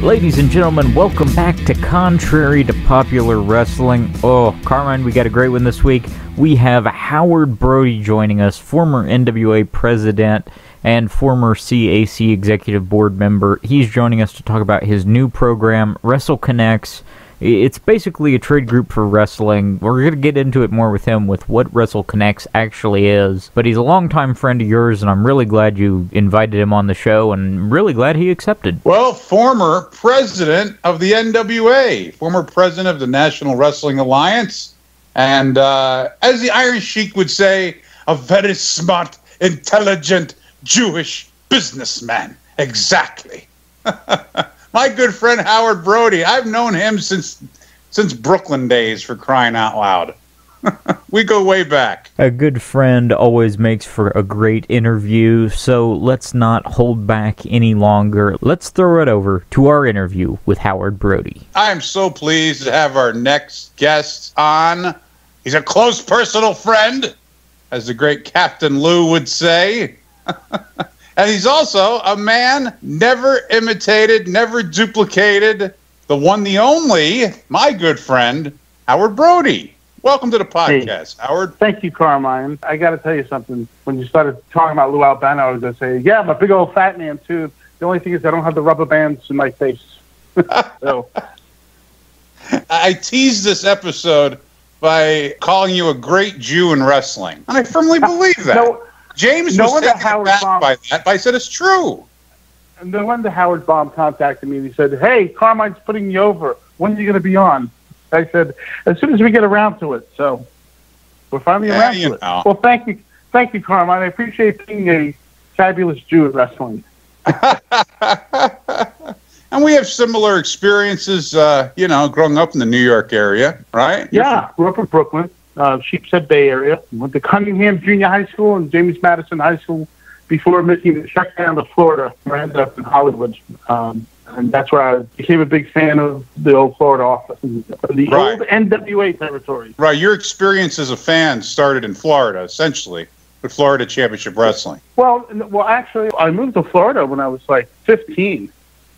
Ladies and gentlemen, welcome back to Contrary to Popular Wrestling. Oh, Carmine, we got a great one this week. We have Howard Brody joining us, former NWA President and former CAC Executive Board member. He's joining us to talk about his new program, WrestleConnex. It's basically a trade group for wrestling. We're going to get into it more with him with what WrestleConnex actually is. But he's a longtime friend of yours, and I'm really glad you invited him on the show, and really glad he accepted. Well, former president of the NWA, former president of the National Wrestling Alliance, and as the Iron Sheik would say, a very smart, intelligent Jewish businessman. Exactly. My good friend Howard Brody. I've known him since Brooklyn days, for crying out loud. We go way back. A good friend always makes for a great interview, so let's not hold back any longer. Let's throw it over to our interview with Howard Brody. I am so pleased to have our next guest on. He's a close personal friend, as the great Captain Lou would say. And he's also a man never imitated, never duplicated, the one, the only, my good friend, Howard Brody. Welcome to the podcast, hey, Howard. Thank you, Carmine. I got to tell you something. When you started talking about Lou Albano, I was going to say, yeah, I'm a big old fat man, too. The only thing is I don't have the rubber bands in my face. So. I teased this episode by calling you a great Jew in wrestling. And I firmly believe that. No, James was taken aback by that, but I said it's true. And then when the Howard Bomb contacted me, and he said, hey, Carmine's putting you over. When are you going to be on? I said, as soon as we get around to it. So we're finally around to it. Well, thank you. Thank you, Carmine. I appreciate being a fabulous Jew at wrestling. And we have similar experiences, growing up in the New York area, right? Yeah, grew up in Brooklyn. Sheepshead Bay area. Went to Cunningham Junior High School and James Madison High School before making the trek down to Florida. I ended up in Hollywood. And that's where I became a big fan of the old Florida office, the old NWA territory. Right. Your experience as a fan started in Florida, essentially, with Florida Championship Wrestling. Well, actually, I moved to Florida when I was like 15.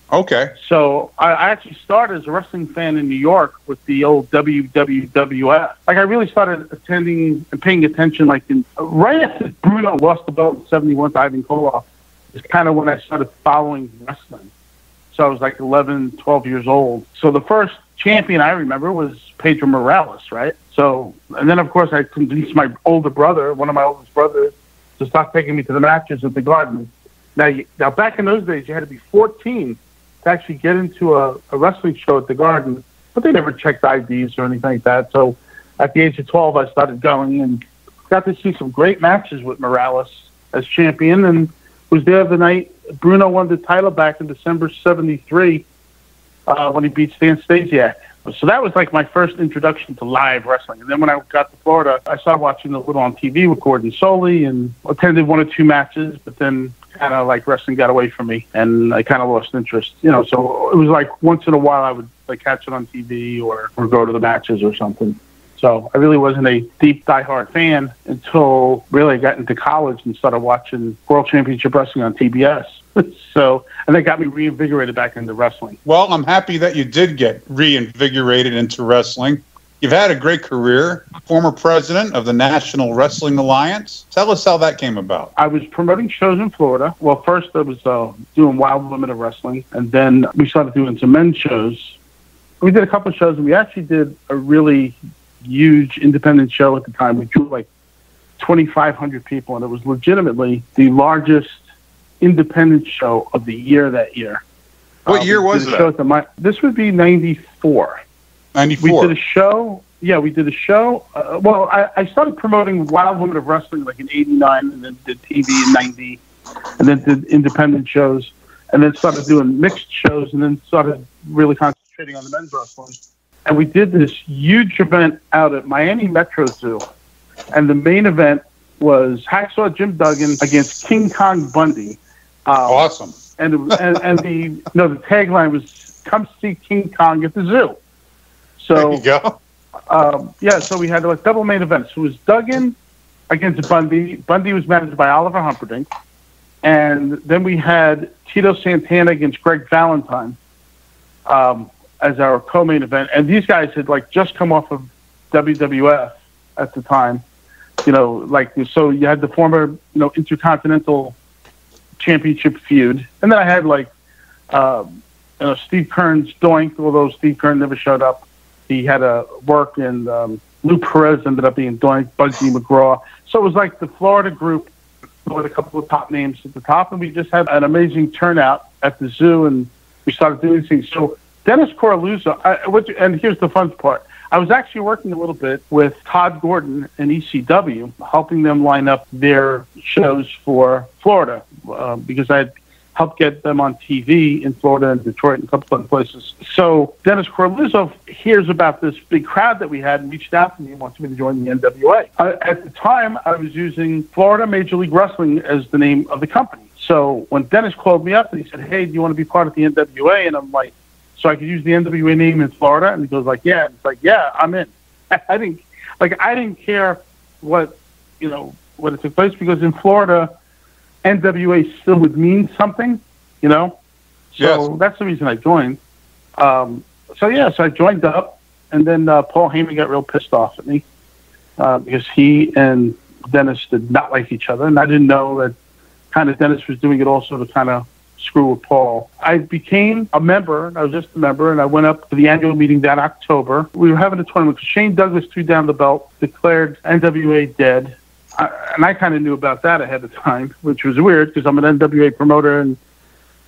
Okay. So I actually started as a wrestling fan in New York with the old WWF. Like I really started attending and paying attention right after Bruno lost the belt in 71 to Ivan Koloff. Is kind of when I started following wrestling. So I was like 11, 12 years old. So the first champion I remember was Pedro Morales, right? So, and then of course I convinced my older brother, one of my oldest brothers, to start taking me to the matches at the Garden. Now back in those days, you had to be 14 to actually get into a wrestling show at the Garden, but they never checked IDs or anything like that. So at the age of 12, I started going and got to see some great matches with Morales as champion, and was there the night Bruno won the title back in December 73 when he beat Stan Stasiak. So that was like my first introduction to live wrestling. And then when I got to Florida, I started watching a little on TV with Gordon Soley and attended one or two matches, but then kind of like wrestling got away from me and I kind of lost interest. So it was like once in a while I would like catch it on TV or go to the matches or something. So I really wasn't a deep diehard fan until really I got into college and started watching World Championship Wrestling on TBS. And that got me reinvigorated back into wrestling. Well, I'm happy that you did get reinvigorated into wrestling. You've had a great career, former president of the National Wrestling Alliance. Tell us how that came about. I was promoting shows in Florida. Well, first I was doing Wild Women of Wrestling, and then we started doing some men's shows. We did a couple of shows, and we actually did a really huge independent show at the time. We drew like 2,500 people, and it was legitimately the largest independent show of the year that year. What year was that? This would be 94. 94. We did a show. Yeah, we did a show. I started promoting Wild Women of Wrestling like in 89, and then did TV in 90, and then did independent shows, and then started doing mixed shows, and then started really concentrating on the men's wrestling. And we did this huge event out at Miami Metro Zoo, and the main event was Hacksaw Jim Duggan against King Kong Bundy. Awesome. And the tagline was "Come see King Kong at the zoo." So there you go. So we had like double main events. It was Duggan against Bundy. Bundy was managed by Oliver Humperdinck, and then we had Tito Santana against Greg Valentine. as our co-main event. And these guys had like just come off of WWF at the time, so you had the former, Intercontinental Championship feud. And then I had like, Steve Kearn's Doink, although Steve Kearn never showed up. He had to work, and Lou Perez ended up being Doink, Bugsy McGraw. So it was like the Florida group with a couple of top names at the top, and we just had an amazing turnout at the zoo, and we started doing things. So Dennis Coraluzzo, and here's the fun part. I was actually working a little bit with Todd Gordon and ECW, helping them line up their shows for Florida, because I had helped get them on TV in Florida and Detroit and a couple other places. So Dennis Coraluzzo hears about this big crowd that we had and reached out to me and wanted me to join the NWA. At the time, I was using Florida Major League Wrestling as the name of the company. So when Dennis called me up and he said, "Hey, do you want to be part of the NWA?" And I'm like, so I could use the NWA name in Florida? And he goes like, "Yeah." And it's like, "Yeah, I'm in." I didn't care what it took place, because in Florida, NWA still would mean something, So Yes. That's the reason I joined. So I joined up, and then Paul Heyman got real pissed off at me because he and Dennis did not like each other, and I didn't know that kind of Dennis was doing it also to kind of screw with Paul. I became a member. I was just a member, and I went up to the annual meeting that October. We were having a tournament because Shane Douglas threw down the belt, declared NWA dead. And I kind of knew about that ahead of time, which was weird because I'm an NWA promoter, and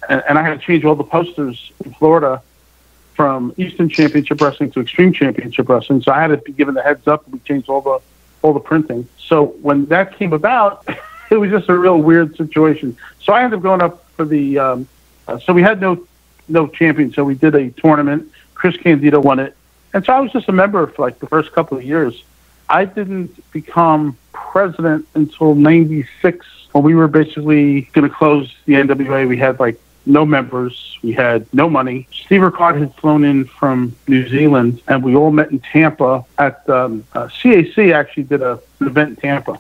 I had to change all the posters in Florida from Eastern Championship Wrestling to Extreme Championship Wrestling. So I had to be given the heads up, and we changed all the printing. So when that came about, it was just a real weird situation. So I ended up going up for the so we had no champion, so we did a tournament. Chris Candido won it, and so I was just a member for like the first couple of years. I didn't become president until '96, when we were basically going to close the NWA. We had like no members, we had no money. Steve Ricard had flown in from New Zealand, and we all met in Tampa at CAC. Actually did an event in Tampa,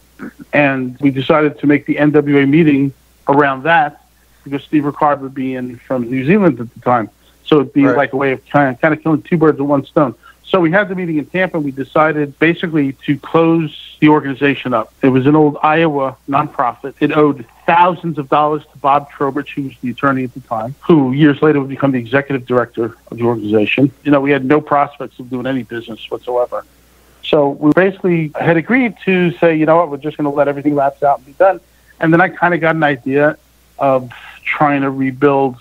and we decided to make the NWA meeting around that, because Steve Ricard would be in from New Zealand at the time. So it'd be like a way of kind of killing two birds with one stone. So we had the meeting in Tampa, and we decided basically to close the organization up. It was an old Iowa nonprofit. It owed thousands of dollars to Bob Trowbridge, who was the attorney at the time, who years later would become the executive director of the organization. We had no prospects of doing any business whatsoever. So we basically had agreed to say, you know what, we're just going to let everything lapse out and be done. And then I kind of got an idea of trying to rebuild.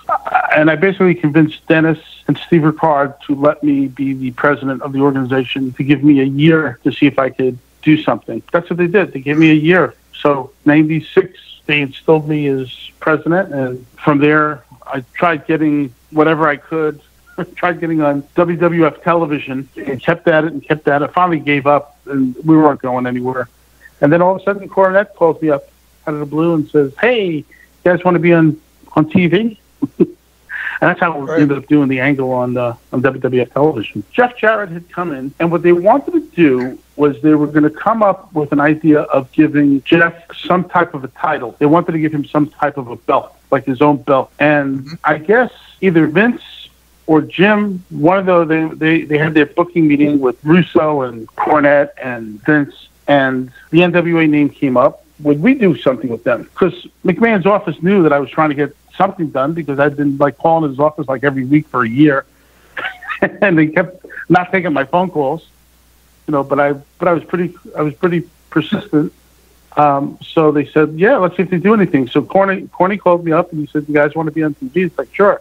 And I basically convinced Dennis and Steve Ricard to let me be the president of the organization, to give me a year to see if I could do something. That's what they did. They gave me a year. So 96, they installed me as president. And from there, I tried getting whatever I could. I tried getting on WWF television and kept at it and kept at it. Finally gave up, and we weren't going anywhere. And then all of a sudden, Cornette calls me up out of the blue and says, "Hey, you guys want to be on TV?" And that's how we ended up doing the angle on WWF television. Jeff Jarrett had come in, and what they wanted to do was they were going to come up with an idea of giving Jeff some type of a title. They wanted to give him some type of a belt, like his own belt. And I guess either Vince or Jim, one of those, they had their booking meeting with Russo and Cornette and Vince, and the NWA name came up. Would we do something with them? Because McMahon's office knew that I was trying to get something done, because I'd been like calling his office like every week for a year, and they kept not taking my phone calls, But I was pretty persistent. So they said, "Yeah, let's see if they do anything." So Corny called me up and he said, "You guys want to be on TV?" It's like, "Sure."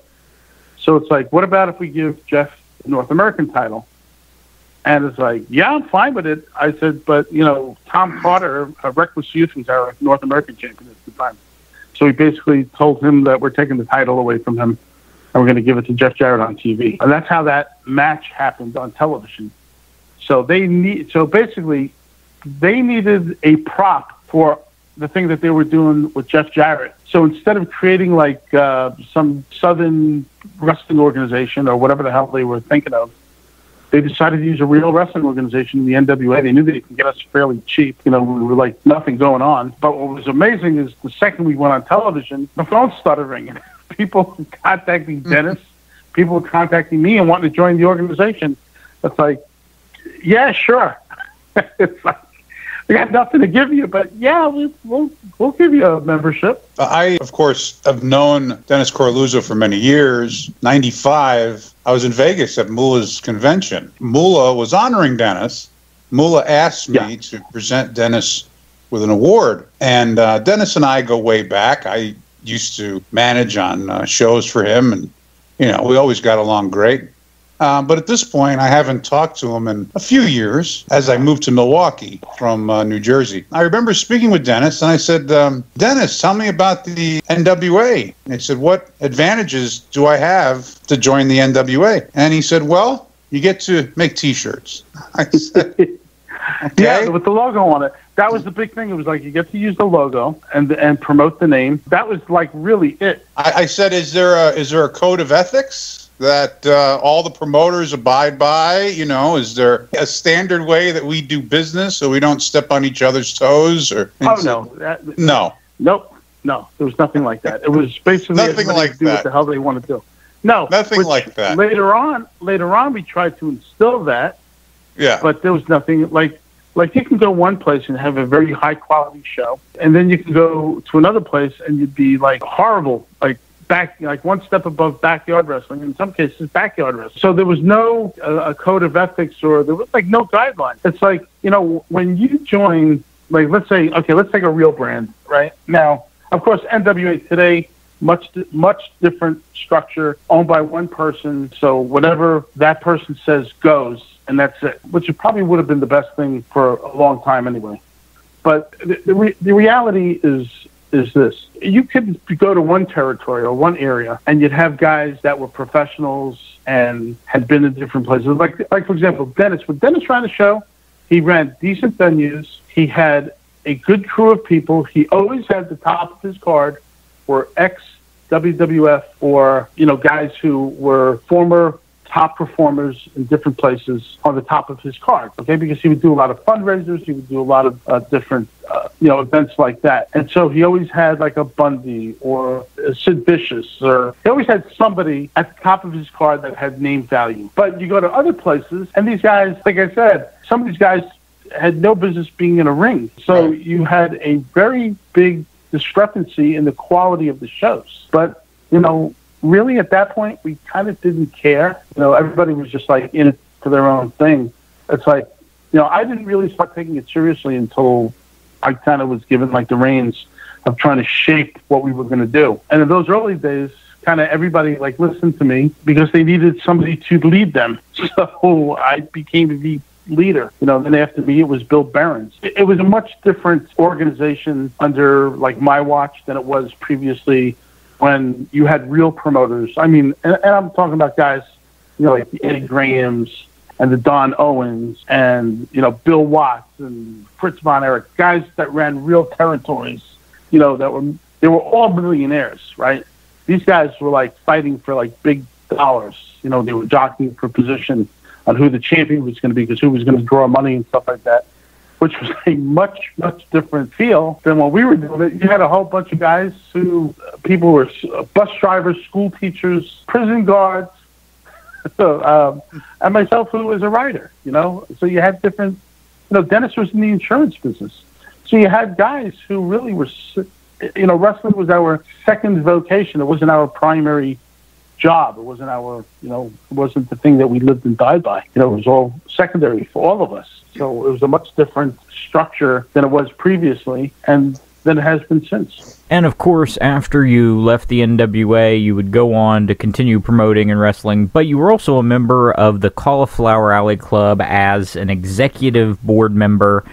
So it's like, "What about if we give Jeff the North American title?" And it's like, "Yeah, I'm fine with it." I said, "But Tom Carter, Reckless Youth, was our North American champion at the time. So we basically told him that we're taking the title away from him, and we're going to give it to Jeff Jarrett on TV." And that's how that match happened on television. So basically, they needed a prop for the thing that they were doing with Jeff Jarrett. So instead of creating like some Southern wrestling organization or whatever the hell they were thinking of, they decided to use a real wrestling organization in the NWA. They knew they could get us fairly cheap. We were like nothing going on. But what was amazing is the second we went on television, the phone started ringing. People contacting Dennis, people were contacting me and wanting to join the organization. It's like, yeah, sure. It's like, we got nothing to give you, but yeah, we'll give you a membership. I, of course, have known Dennis Coralluzzo for many years. 95, I was in Vegas at Moolah's convention. Moolah was honoring Dennis. Moolah asked me to present Dennis with an award. And Dennis and I go way back. I used to manage on shows for him, and, we always got along great. But at this point, I haven't talked to him in a few years as I moved to Milwaukee from New Jersey. I remember speaking with Dennis, and I said, Dennis, tell me about the NWA. And he said, what advantages do I have to join the NWA? And he said, well, you get to make T-shirts. I said, okay. Yeah, with the logo on it. That was the big thing. It was like you get to use the logo and promote the name. That was like really it. I said, is there a code of ethics that all the promoters abide by? Is there a standard way that we do business so we don't step on each other's toes? No. Nope. No, there was nothing like that. It was basically nothing like do that. What the hell they want to do. No, nothing like that. Later on, we tried to instill that. Yeah. But there was nothing like you can go one place and have a very high quality show, and then you can go to another place and you'd be like horrible, like one step above backyard wrestling, in some cases backyard wrestling. So there was no a code of ethics, or there was like no guidelines. It's like, when you join, like, let's take a real brand right now. Of course, NWA today, much different structure, owned by one person. So whatever that person says goes, and that's it, which probably would have been the best thing for a long time anyway. But the reality is this. You could go to one territory or one area, and you'd have guys that were professionals and had been in different places. Like for example, Dennis. When Dennis ran a show, he ran decent venues. He had a good crew of people. He always had the top of his card were ex-WWF or, guys who were former top performers in different places on the top of his card, okay? Because he would do a lot of fundraisers, he would do a lot of different, events like that. And so he always had like a Bundy or a Sid Vicious, or he always had somebody at the top of his card that had name value. But you go to other places, and these guys, like I said, some of these guys had no business being in a ring. So you had a very big discrepancy in the quality of the shows. But, really, at that point, we kind of didn't care. Everybody was just like in it for their own thing. It's like, I didn't really start taking it seriously until I kind of was given like the reins of trying to shape what we were going to do. And in those early days, kind of everybody like listened to me because they needed somebody to lead them. So I became the leader. Then after me, it was Bill Behrens. It was a much different organization under like my watch than it was previously, when you had real promoters. I mean, and I'm talking about guys, like the Eddie Grahams and the Don Owens and, Bill Watts and Fritz Von Erich, guys that ran real territories, they were all millionaires, right? These guys were like fighting for like big dollars. They were jockeying for position on who the champion was going to be, because who was going to draw money and stuff like that, which was a much, much different feel than what we were doing. You had a whole bunch of guys who, people were bus drivers, school teachers, prison guards, and myself, who was a writer, So you had different, Dennis was in the insurance business. So you had guys who really were, wrestling was our second vocation. It wasn't our primary job. It wasn't our, it wasn't the thing that we lived and died by. It was all secondary for all of us. So it was a much different structure than it was previously, and than it has been since. And of course, after you left the NWA, you would go on to continue promoting and wrestling, but you were also a member of the Cauliflower Alley Club as an executive board member,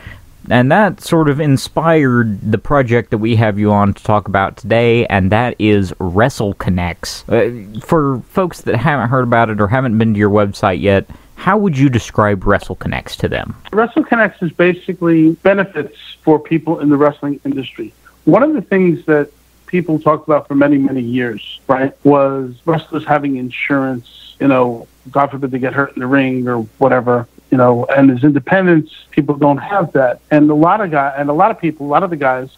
and that sort of inspired the project that we have you on to talk about today, and that is WrestleConnex. For folks that haven't heard about it or haven't been to your website yet, how would you describe WrestleConnex to them? WrestleConnex is basically benefits for people in the wrestling industry. One of the things that people talked about for many, many years, right, was wrestlers having insurance, God forbid they get hurt in the ring or whatever, and as independents, people don't have that. And a lot of the guys,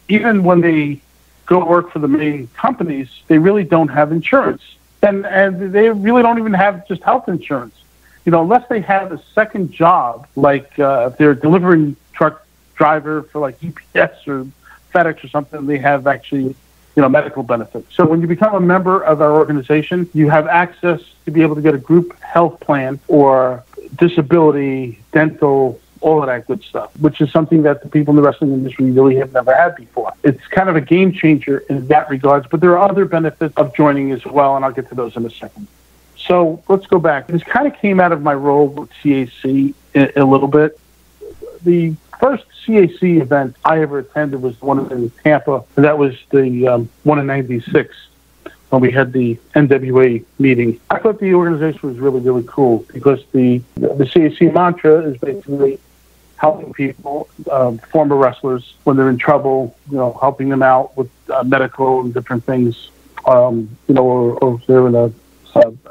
even when they go work for the main companies, they really don't have insurance. And they really don't even have just health insurance. Unless they have a second job, like if they're a delivery truck driver for like UPS or FedEx or something, they have actually, medical benefits. So when you become a member of our organization, you have access to be able to get a group health plan or disability, dental, all of that good stuff, which is something that the people in the wrestling industry really have never had before. It's kind of a game changer in that regards, but there are other benefits of joining as well, and I'll get to those in a second. So let's go back. This kind of came out of my role with CAC a little bit. The first CAC event I ever attended was the one in Tampa, and that was the one in '96 when we had the NWA meeting. I thought the organization was really, really cool because the CAC mantra is basically helping people, former wrestlers, when they're in trouble, helping them out with medical and different things, or if they're in a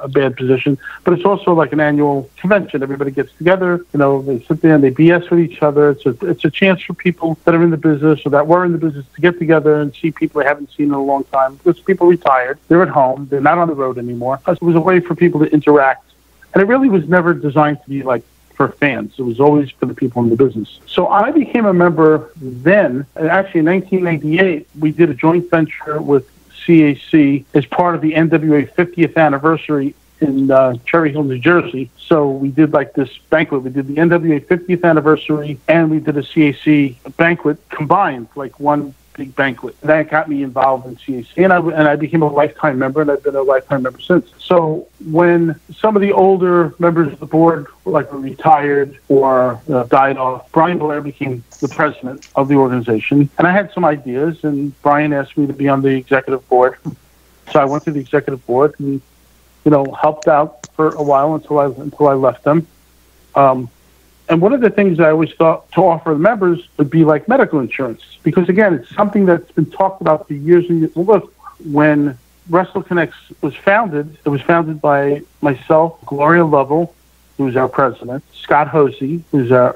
bad position. But it's also like an annual convention. Everybody gets together, they sit there and they BS with each other. It's a chance for people that are in the business or that were in the business to get together and see people they haven't seen in a long time. Because people retired, they're at home, they're not on the road anymore. It was a way for people to interact. And it really was never designed to be like for fans. It was always for the people in the business. So I became a member then, and actually in 1998, we did a joint venture with CAC as part of the NWA 50th anniversary in Cherry Hill, New Jersey. So we did like this banquet. We did the NWA 50th anniversary and we did a CAC banquet combined, like one big banquet. That got me involved in CAC, and I became a lifetime member, and I've been a lifetime member since. So when some of the older members of the board were retired or died off, Brian Blair became the president of the organization, and I had some ideas, and Brian asked me to be on the executive board. So I went to the executive board and helped out for a while until I left them. And one of the things I always thought to offer the members would be like medical insurance, because again, it's something that's been talked about for years and years. Look, when WrestleConnex was founded, it was founded by myself, Gloria Lovell, who's our president, Scott Hosey, who's our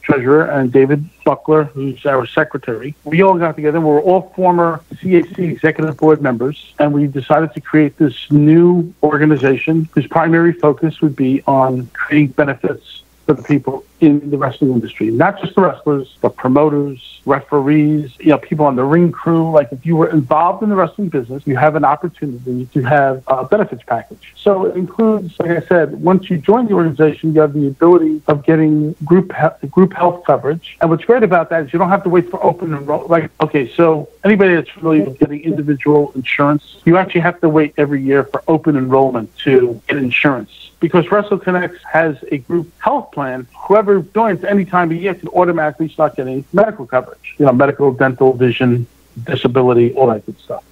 treasurer, and David Buckler, who's our secretary. We all got together. We were all former CAC executive board members, and we decided to create this new organization whose primary focus would be on creating benefits for the people in the wrestling industry, not just the wrestlers, but promoters, referees, people on the ring crew. Like if you were involved in the wrestling business, you have an opportunity to have a benefits package. So it includes, like I said, once you join the organization, you have the ability of getting group health coverage. And what's great about that is you don't have to wait for open enrollment. So anybody that's familiar with getting individual insurance, you actually have to wait every year for open enrollment to get insurance. Because WrestleConnex has a group health plan, whoever joins any time of year can automatically start getting medical coverage. Medical, dental, vision, disability, all that good stuff.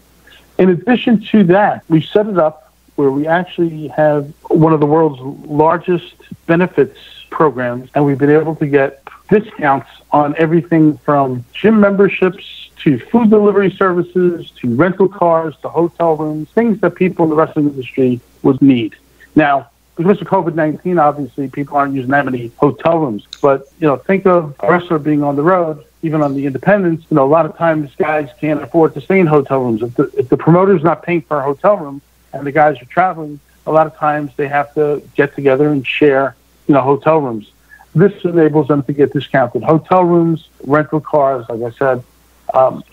In addition to that, we set it up where we actually have one of the world's largest benefits programs, and we've been able to get discounts on everything from gym memberships to food delivery services to rental cars to hotel rooms, things that people in the wrestling industry would need. Now, because of COVID-19, obviously, people aren't using that many hotel rooms. But, think of a wrestler being on the road, even on the independents. A lot of times guys can't afford to stay in hotel rooms. If the promoter's not paying for a hotel room and the guys are traveling, a lot of times they have to get together and share, hotel rooms. This enables them to get discounted hotel rooms, rental cars, like I said,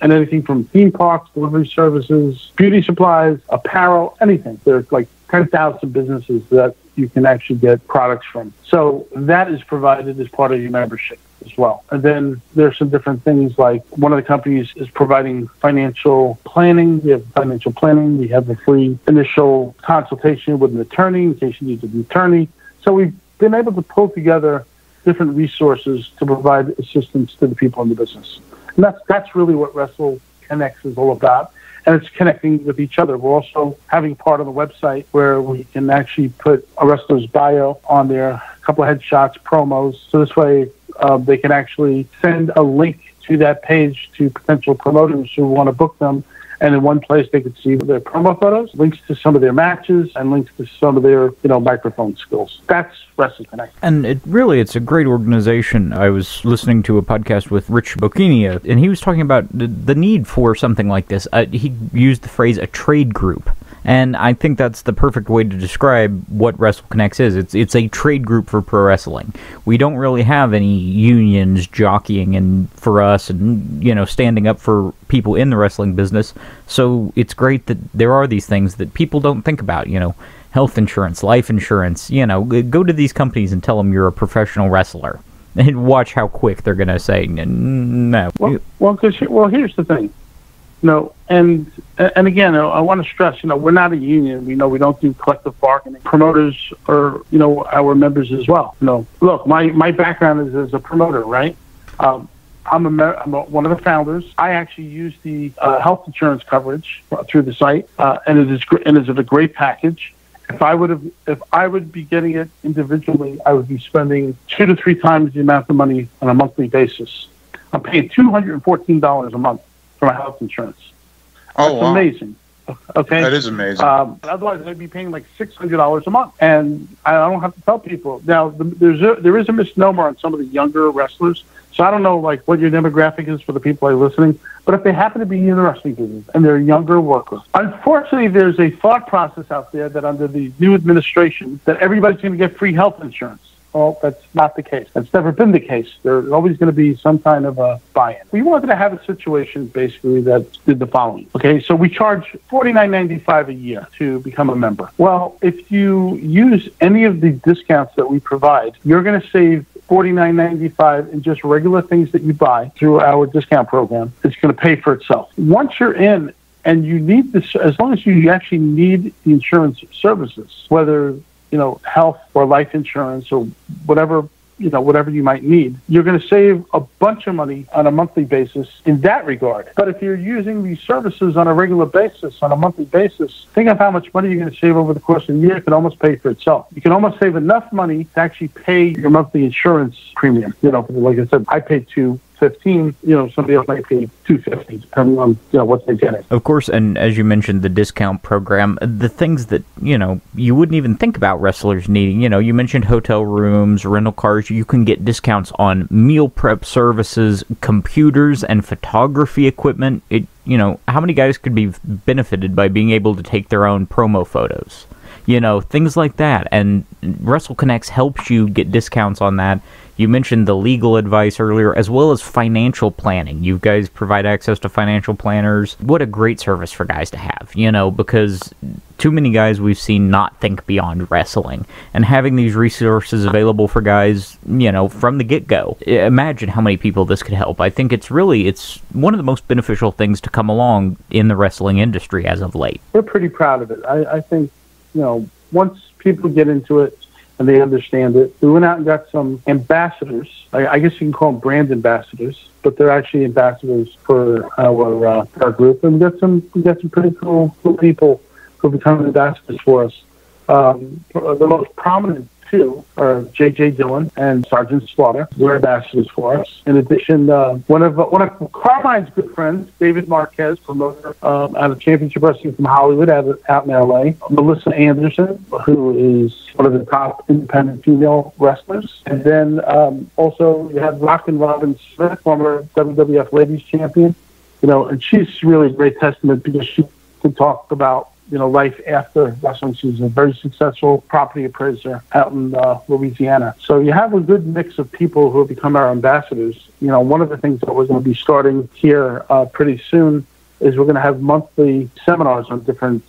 and anything from theme parks, delivery services, beauty supplies, apparel, anything. There's like 10,000 businesses that you can actually get products from. So that is provided as part of your membership as well. And then there's some different things like one of the companies is providing financial planning. We have financial planning. We have a free initial consultation with an attorney in case you need an attorney. So we've been able to pull together different resources to provide assistance to the people in the business. And that's really what WrestleConnex is all about. And it's connecting with each other. We're also having part of the website where we can actually put a wrestler's bio on there, a couple of headshots, promos. So this way they can actually send a link to that page to potential promoters who want to book them. And in one place, they could see their promo photos, links to some of their matches, and links to some of their, microphone skills. That's WrestleConnex. And it's a great organization. I was listening to a podcast with Rich Bocchini, and he was talking about the need for something like this. He used the phrase a trade group. And I think that's the perfect way to describe what WrestleConnex is. It's a trade group for pro wrestling. We don't really have any unions jockeying and for us and, standing up for people in the wrestling business. So it's great that there are these things that people don't think about, health insurance, life insurance. Go to these companies and tell them you're a professional wrestler. And watch how quick they're going to say, no. Well, here's the thing. And again, I want to stress, we're not a union. We don't do collective bargaining. Promoters are, our members as well. Look, my background is as a promoter, right? I'm one of the founders. I actually use the health insurance coverage through the site, and it is a great package. If I would be getting it individually, I would be spending 2 to 3 times the amount of money on a monthly basis. I'm paying $214 a month for my health insurance. Oh, that's amazing. Okay, that is amazing. Otherwise, I'd be paying like $600 a month, and I don't have to tell people. Now, there is a misnomer on some of the younger wrestlers. So I don't know what your demographic is for the people that are listening, but if they happen to be in the wrestling business and they're younger workers, unfortunately, there's a thought process out there that under the new administration that everybody's going to get free health insurance. Well, that's not the case. That's never been the case. There's always going to be some kind of a buy-in. We wanted to have a situation basically that did the following. Okay, so we charge $49.95 a year to become a member. Well, if you use any of the discounts that we provide, you're going to save $49.95 in just regular things that you buy through our discount program. It's going to pay for itself. Once you're in and you need this, as long as you actually need the insurance services, whether health or life insurance or whatever you might need, you're going to save a bunch of money on a monthly basis in that regard. But if you're using these services on a regular basis, on a monthly basis, think of how much money you're going to save over the course of the year. It can almost pay for itself. You can almost save enough money to actually pay your monthly insurance premium. Like I said, I pay $215. Somebody else might pay $250, depending on what they're getting. Of course, and as you mentioned, the discount program, the things that you wouldn't even think about wrestlers needing. You mentioned hotel rooms, rental cars. You can get discounts on meal prep services, computers, and photography equipment. How many guys could be benefited by being able to take their own promo photos? Things like that. And WrestleConnex helps you get discounts on that. You mentioned the legal advice earlier, as well as financial planning. You guys provide access to financial planners. What a great service for guys to have, because too many guys we've seen not think beyond wrestling. And having these resources available for guys, from the get-go. Imagine how many people this could help. I think it's one of the most beneficial things to come along in the wrestling industry as of late. We're pretty proud of it. I think, once people get into it, and they understand it. We went out and got some ambassadors. I guess you can call them brand ambassadors, but they're actually ambassadors for our group. And we got some pretty cool people who become ambassadors for us. The most prominent two are J.J. Dillon and Sergeant Slaughter. They're ambassadors for us. In addition, one of Carmine's good friends, David Marquez, promoter out of Championship Wrestling from Hollywood, out in L.A. Melissa Anderson, who is one of the top independent female wrestlers. And then also you have Rockin' Robin Smith, former WWF Ladies Champion. And she's really a great testament because she can talk about life after wrestling. She's a very successful property appraiser out in Louisiana. So you have a good mix of people who have become our ambassadors. One of the things that we're going to be starting here pretty soon is we're going to have monthly seminars on different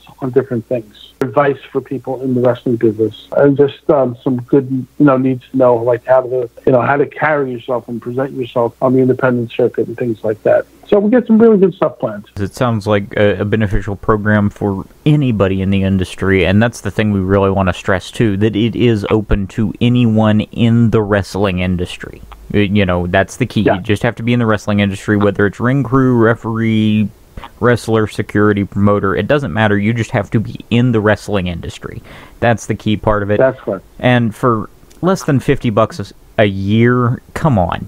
things, advice for people in the wrestling business, and just some good needs to know, like how to carry yourself and present yourself on the independent circuit and things like that. So we get some really good stuff planned. It sounds like a beneficial program for anybody in the industry, and that's the thing we really want to stress too, that it is open to anyone in the wrestling industry. That's the key. Yeah. You just have to be in the wrestling industry, whether it's ring crew, referee, wrestler, security, promoter. It doesn't matter. You just have to be in the wrestling industry. That's the key part of it. That's right. And for less than $50 a year, come on.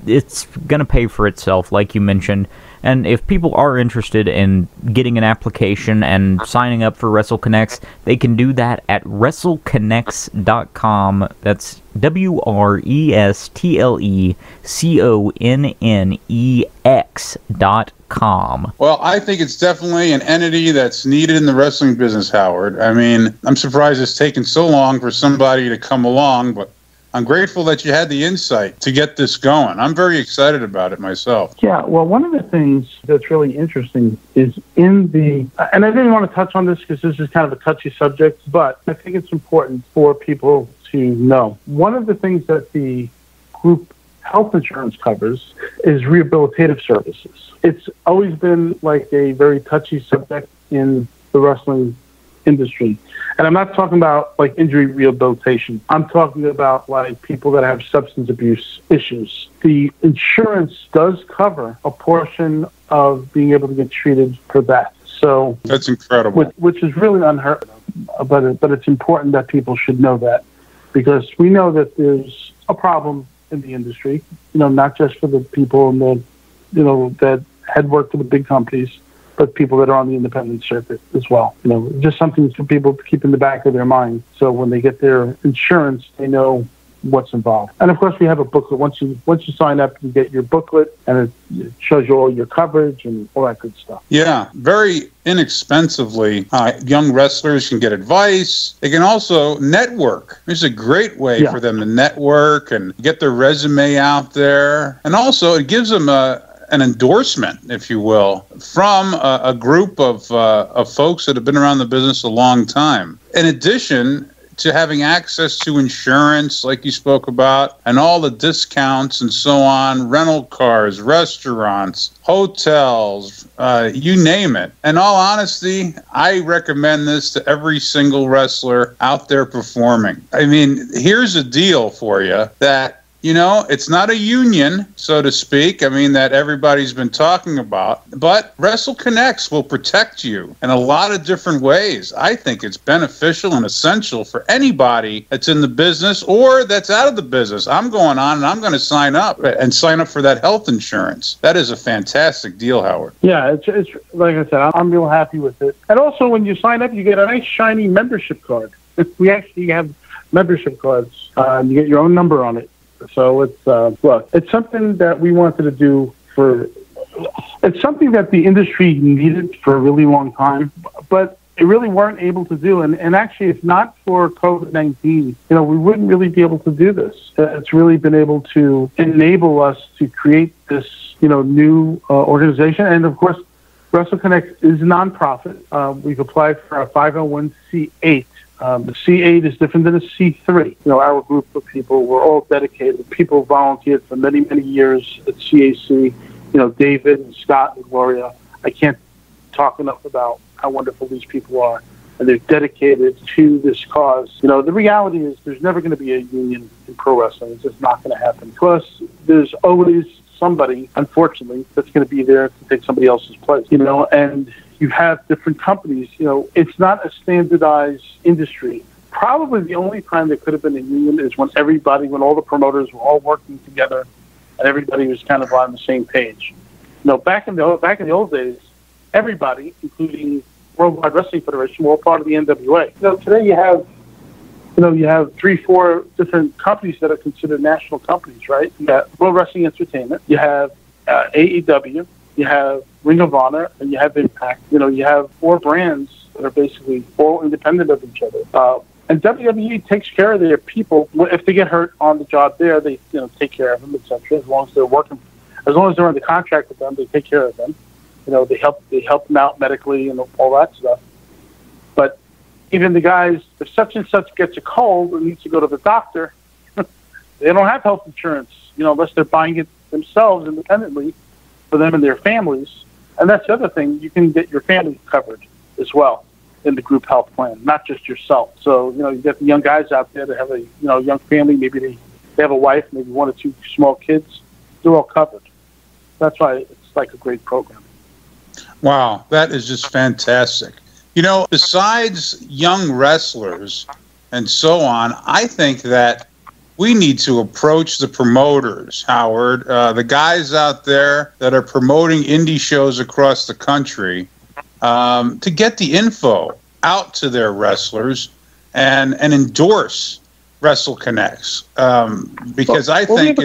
It's going to pay for itself, like you mentioned. And if people are interested in getting an application and signing up for WrestleConnex, they can do that at WrestleConnex.com. That's WrestleConnex.com. Well, I think it's definitely an entity that's needed in the wrestling business, Howard. I mean, I'm surprised it's taken so long for somebody to come along, but I'm grateful that you had the insight to get this going. I'm very excited about it myself. Yeah, well, one of the things that's really interesting is in the, and I didn't want to touch on this because this is kind of a touchy subject, but I think it's important for people to know. One of the things that the group health insurance covers is rehabilitative services. It's always been like a very touchy subject in the wrestling industry. And I'm not talking about like injury rehabilitation. I'm talking about like people that have substance abuse issues. The insurance does cover a portion of being able to get treated for that. So that's incredible. Which is really unheard of. But it's important that people should know that, because we know that there's a problem in the industry, not just for the people in the, that had worked for the big companies, but people that are on the independent circuit as well. Just something for people to keep in the back of their mind. So when they get their insurance, they know what's involved. And of course, we have a booklet. Once you sign up, you get your booklet, and it shows you all your coverage and all that good stuff. Yeah, very inexpensively. Young wrestlers can get advice. They can also network. It's a great way for them to network and get their resume out there. And also, it gives them an endorsement, if you will, from a group of folks that have been around the business a long time. In addition to having access to insurance, like you spoke about, and all the discounts and so on, rental cars, restaurants, hotels, you name it. In all honesty, I recommend this to every single wrestler out there performing. I mean, here's a deal for you that, it's not a union, so to speak, that everybody's been talking about, but WrestleConnex will protect you in a lot of different ways. I think it's beneficial and essential for anybody that's in the business or that's out of the business. I'm going on and I'm going to sign up for that health insurance. That is a fantastic deal, Howard. Yeah, it's like I said, I'm real happy with it. And also, when you sign up, you get a nice shiny membership card. We actually have membership cards. You get your own number on it. So it's something that we wanted to do it's something that the industry needed for a really long time, but it really weren't able to do. And actually, if not for COVID-19, we wouldn't really be able to do this. It's really been able to enable us to create this, new organization. And of course, WrestleConnex is a nonprofit. We've applied for a 501c8. The C8 is different than a C3. Our group of people, we're all dedicated. People volunteered for many, many years at CAC. David and Scott and Gloria. I can't talk enough about how wonderful these people are. And they're dedicated to this cause. The reality is there's never going to be a union in pro wrestling. It's just not going to happen. Plus, there's always somebody, unfortunately, that's going to be there to take somebody else's place. And you have different companies. It's not a standardized industry. Probably the only time there could have been a union is when all the promoters were all working together and everybody was kind of on the same page. Back in the old days, everybody, including Worldwide Wrestling Federation, were all part of the NWA. Today you have 3-4 different companies that are considered national companies, right? You got World Wrestling Entertainment, you have AEW, you have Ring of Honor, and you have Impact. You have 4 brands that are basically all independent of each other. And WWE takes care of their people. If they get hurt on the job there, they take care of them, etc. As long as they're working, as long as they're under contract with them, they take care of them. They help them out medically and all that stuff. But even the guys, if such and such gets a cold and needs to go to the doctor, they don't have health insurance, unless they're buying it themselves independently for them and their families. And that's the other thing, you can get your family covered as well in the group health plan, not just yourself. So, you get the young guys out there that have a, young family, maybe they have a wife, maybe 1 or 2 small kids, they're all covered. That's why it's like a great program. Wow, that is just fantastic. Besides young wrestlers and so on, I think that we need to approach the promoters, Howard, the guys out there that are promoting indie shows across the country, to get the info out to their wrestlers and endorse WrestleConnex, because I think we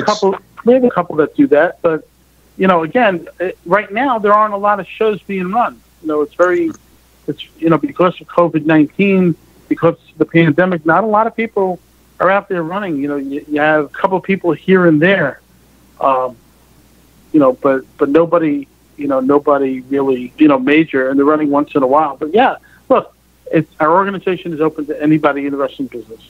have a couple that do that, but again, right now there aren't a lot of shows being run. It's because of COVID-19, because of the pandemic, not a lot of people are out there running. You have a couple of people here and there, but nobody, nobody really, major, and they're running once in a while. But yeah, look, our organization is open to anybody in the wrestling business,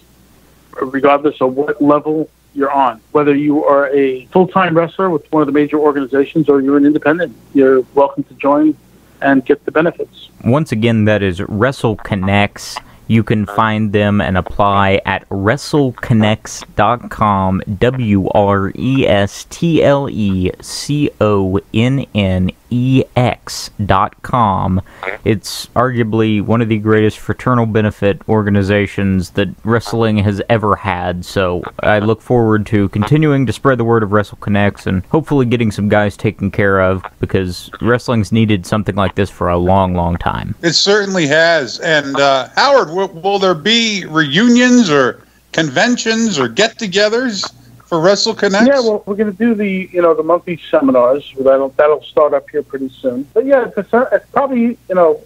regardless of what level you're on. Whether you are a full-time wrestler with one of the major organizations or you're an independent, you're welcome to join and get the benefits. Once again, that is WrestleConnex. You can find them and apply at WrestleConnex.com, WrestleConnex.com. It's arguably one of the greatest fraternal benefit organizations that wrestling has ever had, so I look forward to continuing to spread the word of WrestleConnex and hopefully getting some guys taken care of, because wrestling's needed something like this for a long, long time. It certainly has. And Howard, will there be reunions or conventions or get-togethers for WrestleConnex? Yeah, well, we're going to do the monthly seminars. That'll start up here pretty soon. But yeah, it's probably once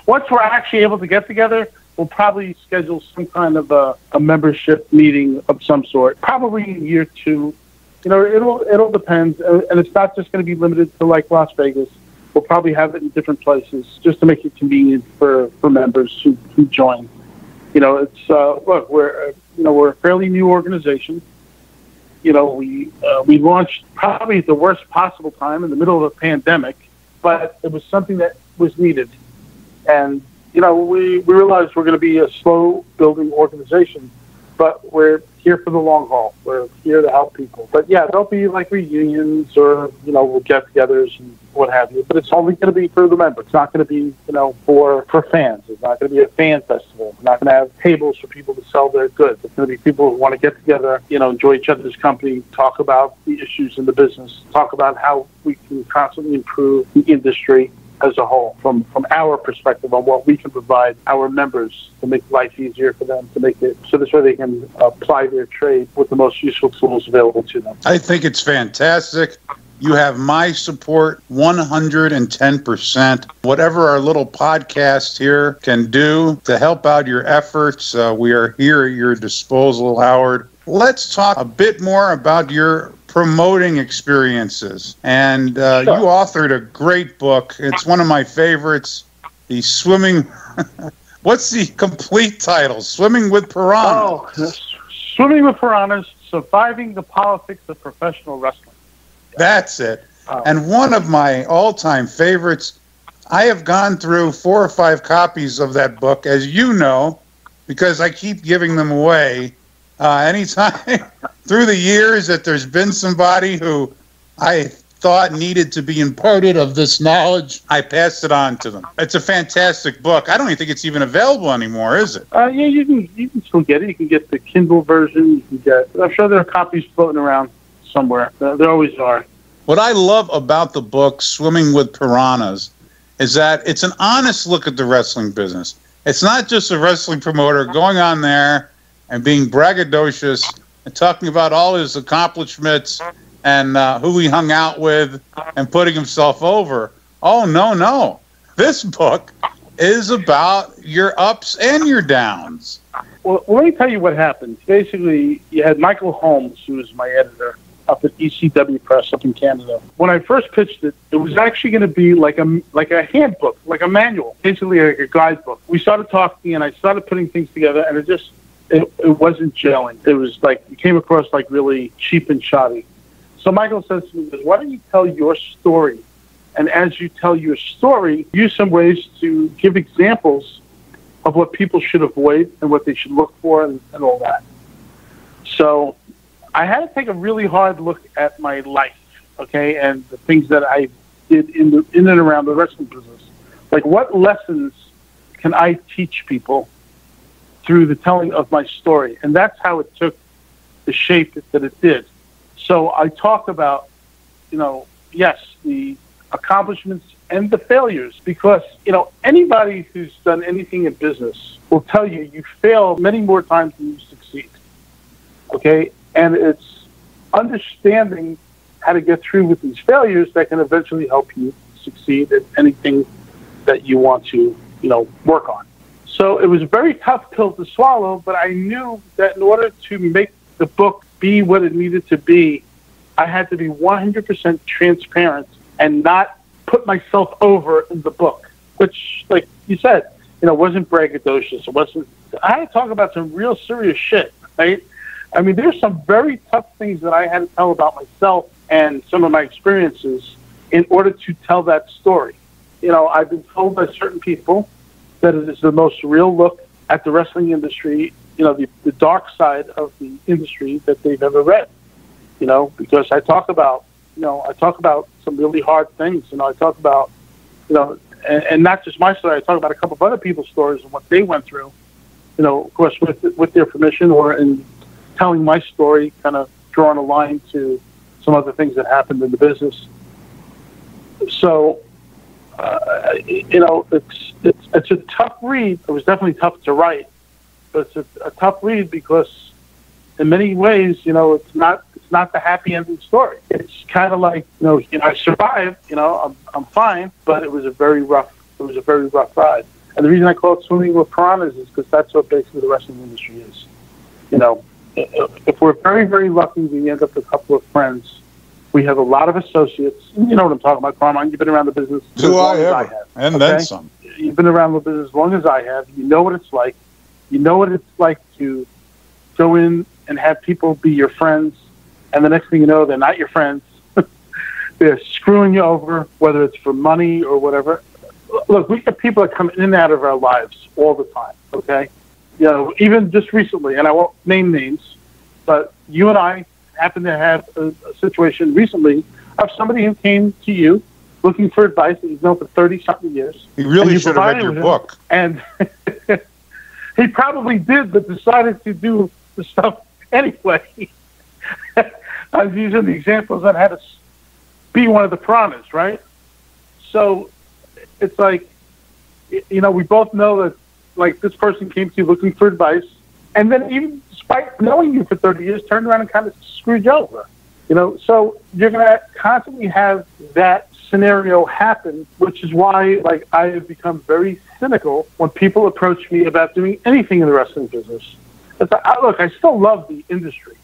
we're actually able to get together, we'll probably schedule some kind of a membership meeting of some sort. Probably in year 2. It'll depend, and it's not just going to be limited to like Las Vegas. We'll probably have it in different places just to make it convenient for members who join. It's look, we're a fairly new organization. We launched probably at the worst possible time in the middle of a pandemic, but it was something that was needed. And we realized we're going to be a slow building organization, but we're here for the long haul. We're here to help people. But yeah, there'll be like reunions or get-togethers and what have you. But it's only going to be for the members. It's not going to be for fans. It's not going to be a fan festival. We're not going to have tables for people to sell their goods. It's going to be people who want to get together, enjoy each other's company, talk about the issues in the business, talk about how we can constantly improve the industry as a whole, from our perspective on what we can provide our members to make life easier for them, to make it so this way they can apply their trade with the most useful tools available to them. I think it's fantastic. You have my support 110%. Whatever our little podcast here can do to help out your efforts, we are here at your disposal, Howard. Let's talk a bit more about your promoting experiences. And you authored a great book. It's one of my favorites. The Swimming... What's the complete title? Swimming with Piranhas. Oh, Swimming with Piranhas, Surviving the Politics of Professional Wrestling. That's it. And one of my all-time favorites, I have gone through 4 or 5 copies of that book, as you know, because I keep giving them away. Anytime through the years that there's been somebody who I thought needed to be imparted of this knowledge, I passed it on to them. It's a fantastic book. I don't even think it's even available anymore, is it? Yeah, you can still get it. You can get the Kindle version. I'm sure there are copies floating around somewhere. There always are. What I love about the book, Swimming with Piranhas, is that it's an honest look at the wrestling business. It's not just a wrestling promoter going on there and being braggadocious and talking about all his accomplishments and who he hung out with and putting himself over. Oh, no. This book is about your ups and your downs. Well, let me tell you what happened. Basically, you had Michael Holmes, who was my editor, up at ECW Press up in Canada. When I first pitched it, it was actually going to be like a handbook, like a manual, basically a guidebook. We started talking, and I started putting things together, and it wasn't gelling. It was like, it came across like really cheap and shoddy. So Michael says to me, why don't you tell your story? And as you tell your story, use some ways to give examples of what people should avoid and what they should look for and all that. So I had to take a really hard look at my life, okay, and the things that I did in and around the wrestling business. Like, what lessons can I teach people through the telling of my story. And that's how it took the shape that it did. So I talk about, yes, the accomplishments and the failures, because, anybody who's done anything in business will tell you you fail many more times than you succeed. Okay? And it's understanding how to get through with these failures that can eventually help you succeed at anything that you want to, work on. So it was a very tough pill to swallow, but I knew that in order to make the book be what it needed to be, I had to be 100% transparent and not put myself over in the book, which, like you said, wasn't braggadocious. I had to talk about some real serious shit, right? I mean, there's some very tough things that I had to tell about myself and some of my experiences in order to tell that story. I've been told by certain people that it is the most real look at the wrestling industry, the dark side of the industry that they've ever read, because I talk about some really hard things. I talk about, and not just my story, I talk about a couple of other people's stories and what they went through, of course, with their permission, or in telling my story, kind of drawing a line to some other things that happened in the business. So, it's a tough read. It was definitely tough to write, but it's a tough read because in many ways, it's not the happy ending story. It's kind of like, I survived, I'm fine, but it was a very rough ride. And the reason I call it Swimming with Piranhas is because that's what basically the wrestling industry is. If we're very, very lucky, we end up with a couple of friends. We have a lot of associates. You know what I'm talking about, Carmine. You've been around the business as long as I have. And then some. You've been around the business as long as I have. You know what it's like. You know what it's like to go in and have people be your friends, and the next thing you know, they're not your friends. They're screwing you over, whether it's for money or whatever. Look, we have people that come in and out of our lives all the time, okay? Even just recently, and I won't name names, but you and I happen to have a situation recently of somebody who came to you looking for advice that you've known for 30-something years. He really should have read your book. And he probably did, but decided to do the stuff anyway. I was using the examples on how to be one of the piranhas, right? So it's like, we both know that, like, this person came to you looking for advice, and then even despite knowing you for 30 years, turned around and kind of screwed you over. So you're going to constantly have that scenario happen, which is why, like, I have become very cynical when people approach me about doing anything in the wrestling business. Look, I still love the industry,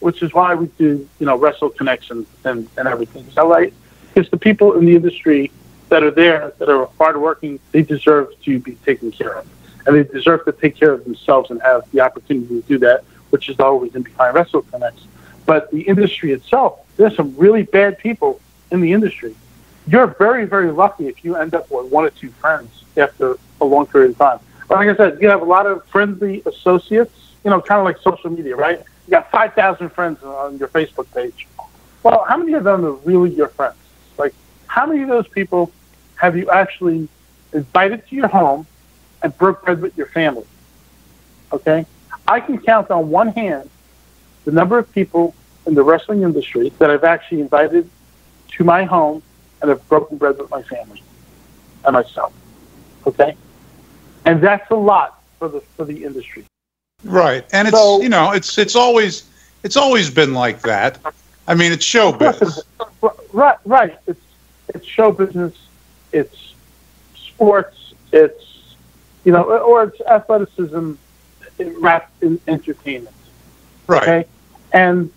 which is why we do, WrestleConnex and everything. Because the people in the industry that are there, that are hardworking, they deserve to be taken care of. And they deserve to take care of themselves and have the opportunity to do that, which is the reason behind WrestleConnex. But the industry itself, there's some really bad people in the industry. You're very, very lucky if you end up with one or two friends after a long period of time. But like I said, you have a lot of friendly associates, kind of like social media, right? You got 5,000 friends on your Facebook page. Well, how many of them are really your friends? Like, how many of those people have you actually invited to your home and broke bread with your family? Okay? I can count on one hand the number of people in the wrestling industry that I've actually invited to my home and have broken bread with my family and myself. Okay? And that's a lot for the industry. Right. And it's always been like that. I mean, it's show business. Right. It's show business. It's sports. It's or it's athleticism wrapped in entertainment. Right. Okay? And,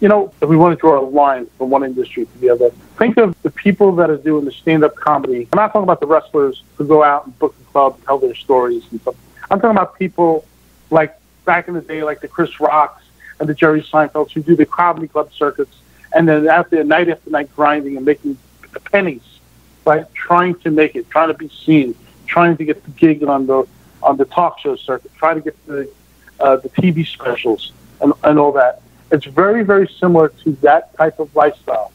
if we want to draw a line from one industry to the other, think of the people that are doing the stand-up comedy. I'm not talking about the wrestlers who go out and book the club and tell their stories and stuff. I'm talking about people like back in the day, like the Chris Rocks and the Jerry Seinfelds, who do the comedy club circuits and then out there night after night grinding and making pennies, right? Trying to make it, trying to be seen, trying to get the gig on the talk show circuit, trying to get the TV specials and all that. It's very, very similar to that type of lifestyle.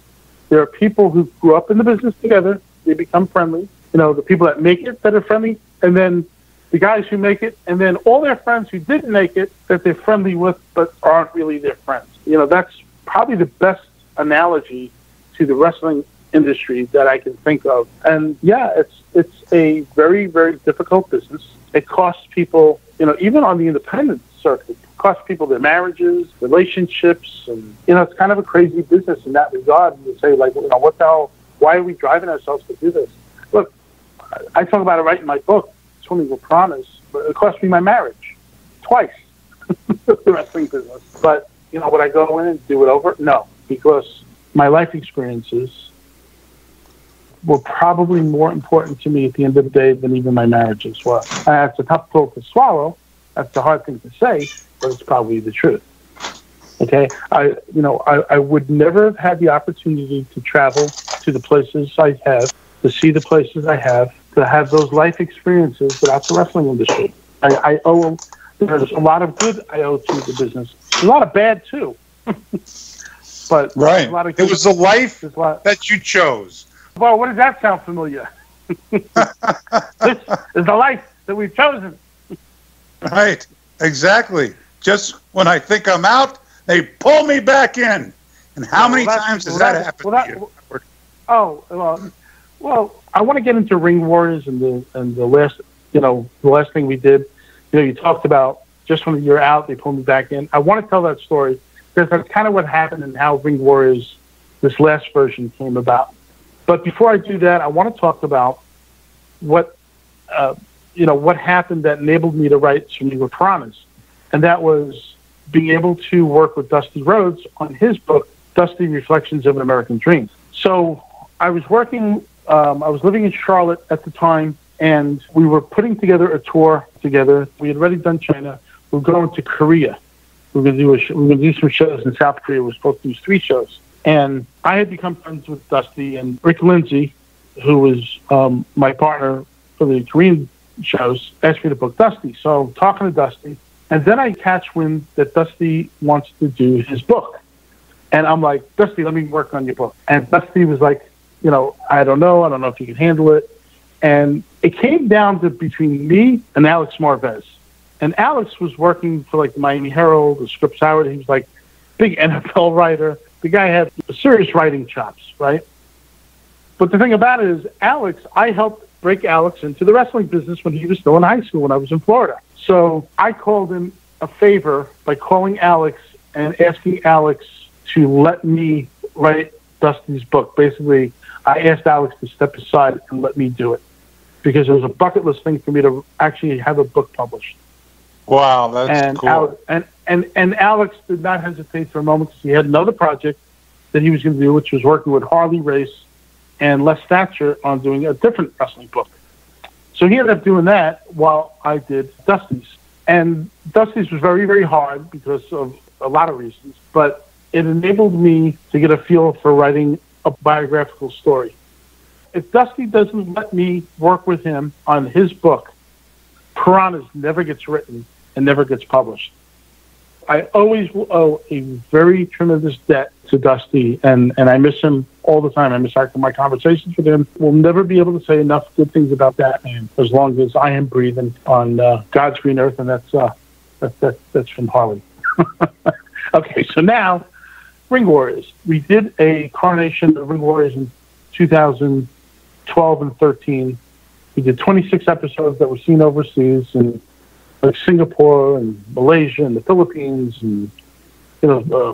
There are people who grew up in the business together. They become friendly. The people that make it that are friendly, and then the guys who make it, and then all their friends who didn't make it that they're friendly with but aren't really their friends. That's probably the best analogy to the wrestling industry that I can think of. And yeah, it's a very, very difficult business. It costs people, even on the independent circuit, it costs people their marriages, relationships, and it's kind of a crazy business in that regard. You say, like, what the hell? Why are we driving ourselves to do this? Look, I talk about it right in my book, Swimming with Piranhas, but it cost me my marriage twice, the wrestling business. But would I go in and do it over? No, because my life experiences were probably more important to me at the end of the day than even my marriages were. That's a tough pill to swallow. That's a hard thing to say, but it's probably the truth. Okay, I would never have had the opportunity to travel to the places I have, to see the places I have, to have those life experiences without the wrestling industry. I owe. There's a lot of good I owe to the business. There's a lot of bad too. But right, a lot of good. It was the life that you chose. Well, what does that sound familiar? This is the life that we've chosen. Right, exactly. Just when I think I'm out, they pull me back in. And how many times does that happen to you? Well, I want to get into Ring Warriors and the last thing we did. You talked about just when you're out, they pulled me back in. I want to tell that story because that's kind of what happened and how Ring Warriors, this last version, came about. But before I do that, I want to talk about what happened that enabled me to write Swimming with Piranhas, and that was being able to work with Dusty Rhodes on his book, Dusty Reflections of an American Dream. So I was working. I was living in Charlotte at the time, and we were putting together a tour together. We had already done China. We were going to Korea. We were going to do some shows in South Korea. We were supposed to do 3 shows. And I had become friends with Dusty, and Rick Lindsay, who was my partner for the Korean shows, asked me to book Dusty. So I'm talking to Dusty, and then I catch wind that Dusty wants to do his book. And I'm like, Dusty, let me work on your book. And Dusty was like, I don't know if you can handle it. And it came down to between me and Alex Marvez. And Alex was working for like the Miami Herald, the Scripps Howard. He was like big NFL writer. The guy had serious writing chops, right? But the thing about it is, I helped break Alex into the wrestling business when he was still in high school when I was in Florida. So I called him a favor by calling Alex and asking Alex to let me write Dusty's book. Basically, I asked Alex to step aside and let me do it because it was a bucket list thing for me to actually have a book published. Wow, that's cool. And Alex did not hesitate for a moment because he had another project that he was going to do, which was working with Harley Race and Les Thatcher on doing a different wrestling book. So he ended up doing that while I did Dusty's. And Dusty's was very, very hard because of a lot of reasons, but it enabled me to get a feel for writing a biographical story. If Dusty doesn't let me work with him on his book, Piranhas never gets written and never gets published. I always will owe a very tremendous debt to Dusty, and I miss him all the time. I miss my conversations with him. We'll never be able to say enough good things about that man as long as I am breathing on God's green earth, and that's from Harley. Okay, so now, Ring Warriors. We did a coronation of Ring Warriors in 2012 and 13. We did 26 episodes that were seen overseas in like Singapore and Malaysia and the Philippines and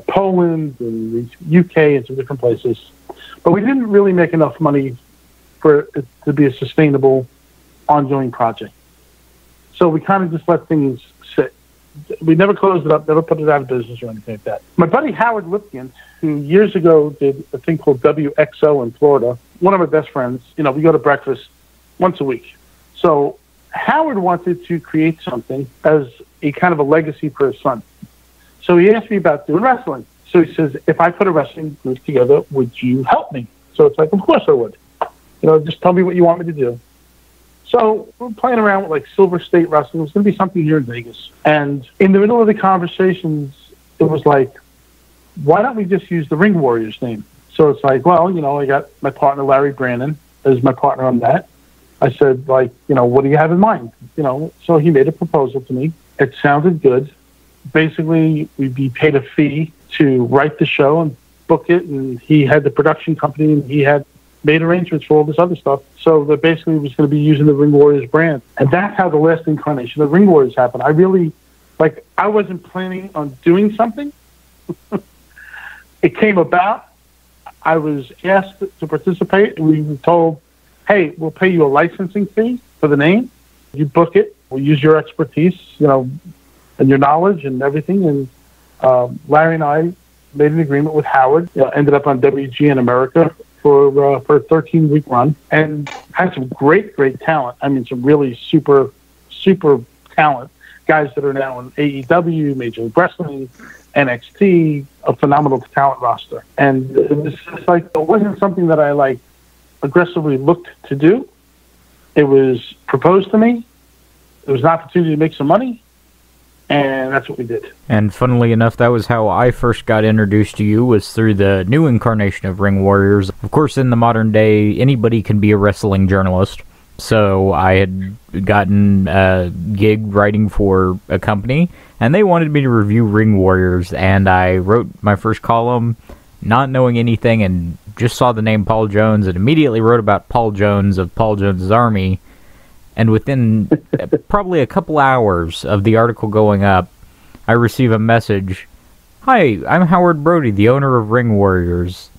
Poland and the UK and some different places. But we didn't really make enough money for it to be a sustainable, ongoing project. So we kind of just let things sit. We never closed it up, never put it out of business or anything like that. My buddy Howard Lipkin, who years ago did a thing called WXO in Florida, one of my best friends, we go to breakfast once a week. So Howard wanted to create something as a kind of a legacy for his son. So he asked me about doing wrestling. So he says, if I put a wrestling group together, would you help me? So it's like, of course I would. Just tell me what you want me to do. So we're playing around with like Silver State Wrestling. It was going to be something here in Vegas. And in the middle of the conversations, it was like, why don't we just use the Ring Warriors name? So it's like, well, I got my partner Larry Brandon as my partner on that. I said, like, what do you have in mind? So he made a proposal to me. It sounded good. Basically, we'd be paid a fee to write the show and book it, and he had the production company, and he had made arrangements for all this other stuff. So that basically he was going to be using the Ring Warriors brand. And that's how the last incarnation of Ring Warriors happened. I wasn't planning on doing something. It came about. I was asked to participate, and we were told, hey, we'll pay you a licensing fee for the name. You book it. We'll use your expertise, and your knowledge and everything. And Larry and I made an agreement with Howard. Ended up on WGN America for a 13-week run, and had some great talent. I mean, some really super talent guys that are now in AEW, Major League Wrestling, NXT, a phenomenal talent roster. And it was just it wasn't something that I aggressively looked to do. It was proposed to me. There was an opportunity to make some money, and that's what we did. And funnily enough, that was how I first got introduced to you, was through the new incarnation of Ring Warriors. Of course, in the modern day, anybody can be a wrestling journalist. So I had gotten a gig writing for a company, and they wanted me to review Ring Warriors, and I wrote my first column not knowing anything, and just saw the name Paul Jones, and immediately wrote about Paul Jones of Paul Jones's Army. And within probably a couple hours of the article going up, I receive a message, "Hi, I'm Howard Brody, the owner of Ring Warriors,"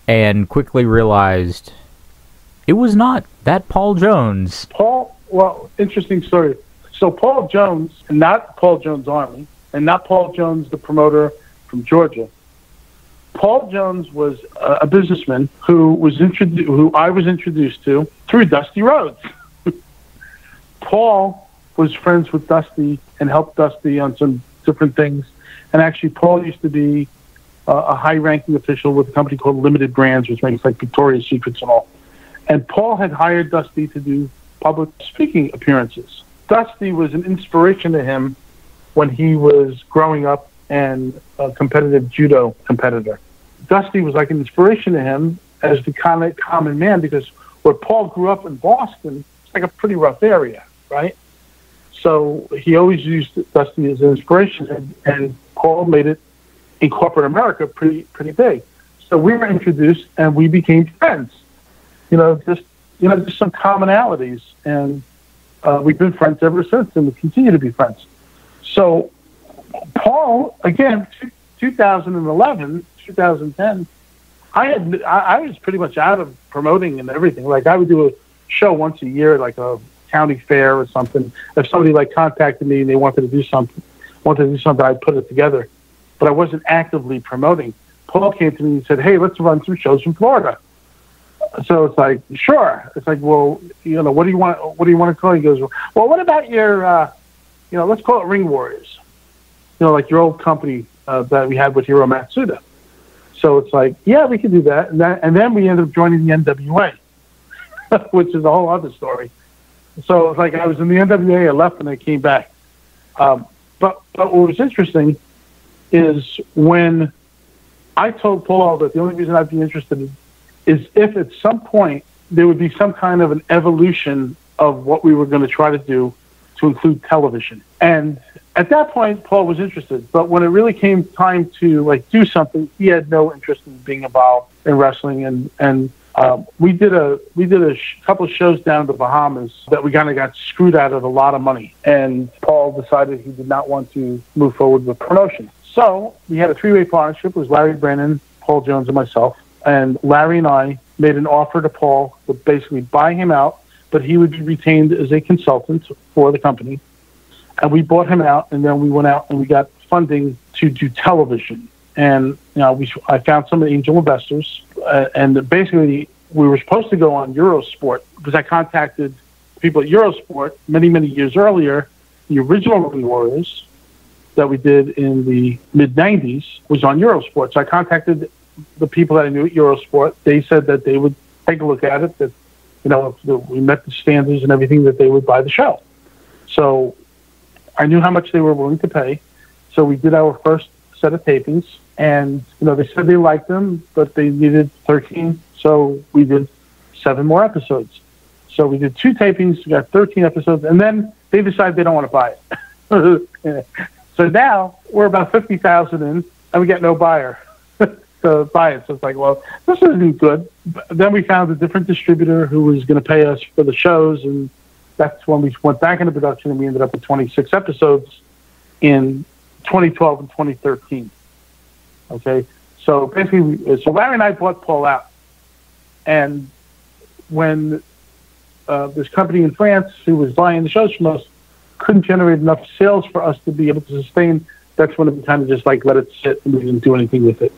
and quickly realized it was not that Paul Jones. Interesting story. So Paul Jones, not Paul Jones Army, and not Paul Jones, the promoter from Georgia. Paul Jones was a businessman who I was introduced to through Dusty Rhodes. Paul was friends with Dusty and helped Dusty on some different things. And actually, Paul used to be a high-ranking official with a company called Limited Brands, which makes Victoria's Secrets and all. And Paul had hired Dusty to do public speaking appearances. Dusty was an inspiration to him when he was growing up and a competitive judo competitor. Dusty was like an inspiration to him as the common man, because where Paul grew up in Boston, it's like a pretty rough area, right? So he always used Dusty as an inspiration, and Paul made it in corporate America pretty big. So we were introduced, and we became friends. Just some commonalities, and we've been friends ever since, and we continue to be friends. So Paul, again, 2011, 2010, I was pretty much out of promoting and everything. Like, I would do a show once a year, like a county fair or something. If somebody contacted me and they wanted to do something, I'd put it together. But I wasn't actively promoting. Paul came to me and said, "Hey, let's run some shows from Florida." So it's like, sure. It's like, well, what do you want? What do you want to call it? He goes, well, what about your, let's call it Ring Warriors. Like your old company that we had with Hiro Matsuda. So it's like, yeah, we could do that. And then we ended up joining the NWA, which is a whole other story. So it's like I was in the NWA, I left, and I came back. But what was interesting is when I told Paul that the only reason I'd be interested is if at some point there would be some kind of an evolution of what we were going to try to do to include television. And at that point, Paul was interested. But when it really came time to do something, he had no interest in being involved in wrestling. And we did a couple of shows down in the Bahamas that we kind of got screwed out of a lot of money. And Paul decided he did not want to move forward with promotion. So we had a three-way partnership. It was Larry Brennan, Paul Jones, and myself. And Larry and I made an offer to Paul to basically buy him out, but he would be retained as a consultant for the company. And we bought him out, and then we went out and we got funding to do television. And I found some angel investors, and basically we were supposed to go on Eurosport, because I contacted people at Eurosport many years earlier. The original Ring Warriors that we did in the mid-'90s was on Eurosport. So I contacted the people that I knew at Eurosport. They said that they would take a look at it, that if we met the standards and everything, that they would buy the show. So I knew how much they were willing to pay. So we did our first set of tapings, and they said they liked them, but they needed 13. So we did 7 more episodes. So we did 2 tapings, we got 13 episodes, and then they decided they don't want to buy it. So now we're about 50,000 in, and we get no buyer to buy it. So it's like, well, this isn't good. But then we found a different distributor who was going to pay us for the shows, and that's when we went back into production, and we ended up with 26 episodes in 2012 and 2013. Okay, so basically, so Larry and I bought Paul out, and when this company in France who was buying the shows from us couldn't generate enough sales for us to be able to sustain, that's when we kind of just like let it sit and we didn't do anything with it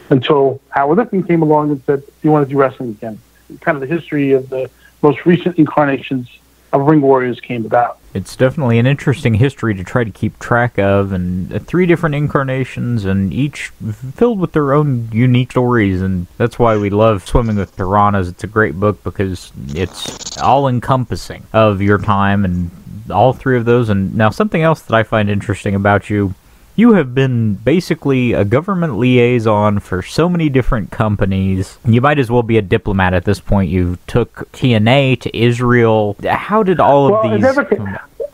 until Howard Lifton came along and said, "Do you want to do wrestling again?" Kind of the history of the most recent incarnations of Ring Warriors came about. It's definitely an interesting history to try to keep track of, and 3 different incarnations, and each filled with their own unique stories, and that's why we love Swimming with Piranhas. It's a great book because it's all-encompassing of your time and all 3 of those. And now something else that I find interesting about you, you have been basically a government liaison for so many different companies. You might as well be a diplomat at this point. You took TNA to Israel. How did all of these...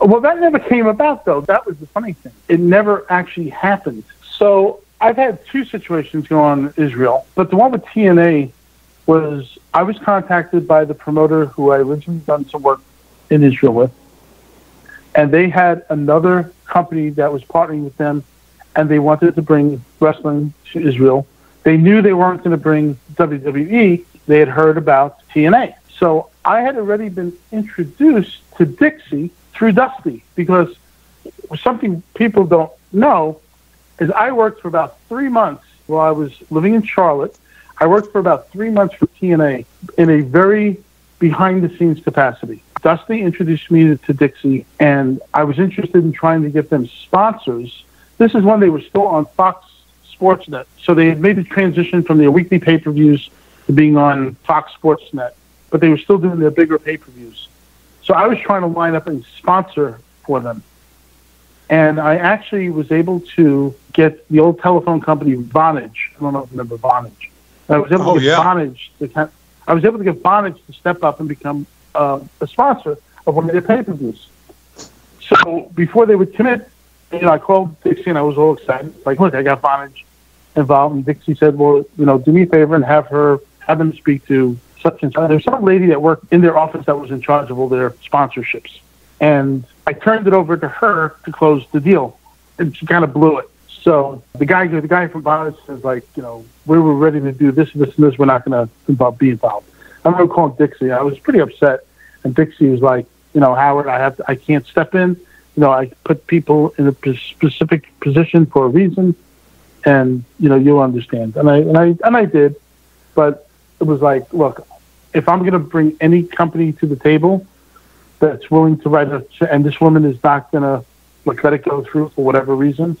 Well, that never came about, though. That was the funny thing. It never actually happened. So I've had 2 situations go on in Israel, but the one with TNA was I was contacted by the promoter who I originally done some work in Israel with, and they had another company that was partnering with them, and they wanted to bring wrestling to Israel. They knew they weren't going to bring WWE. They had heard about TNA. So I had already been introduced to Dixie through Dusty, because something people don't know is I worked for about 3 months while I was living in Charlotte. I worked for about 3 months for TNA in a very behind-the-scenes capacity. Dusty introduced me to Dixie, and I was interested in trying to get them sponsors. This is when they were still on Fox Sportsnet. So they had made the transition from their weekly pay-per-views to being on Fox Sportsnet, but they were still doing their bigger pay-per-views. So I was trying to line up a sponsor for them. And I actually was able to get the old telephone company, Vonage. I don't know if you remember Vonage. I was able to get Vonage to step up and become a sponsor of one of their pay-per-views. So before they would commit, I called Dixie and I was all excited. Like, look, I got Vonage involved. And Dixie said, well, do me a favor and have them speak to such and such. There's some lady that worked in their office that was in charge of all their sponsorships. And I turned it over to her to close the deal. And she kind of blew it. So the guy from Vonage says, like, we were ready to do this and this and this. We're not going to be involved. I remember calling Dixie. I was pretty upset. And Dixie was like, Howard, I can't step in. I put people in a specific position for a reason, and you'll understand. And I did, but it was like, look, if I'm going to bring any company to the table that's willing to write and this woman is not going to let it go through for whatever reason,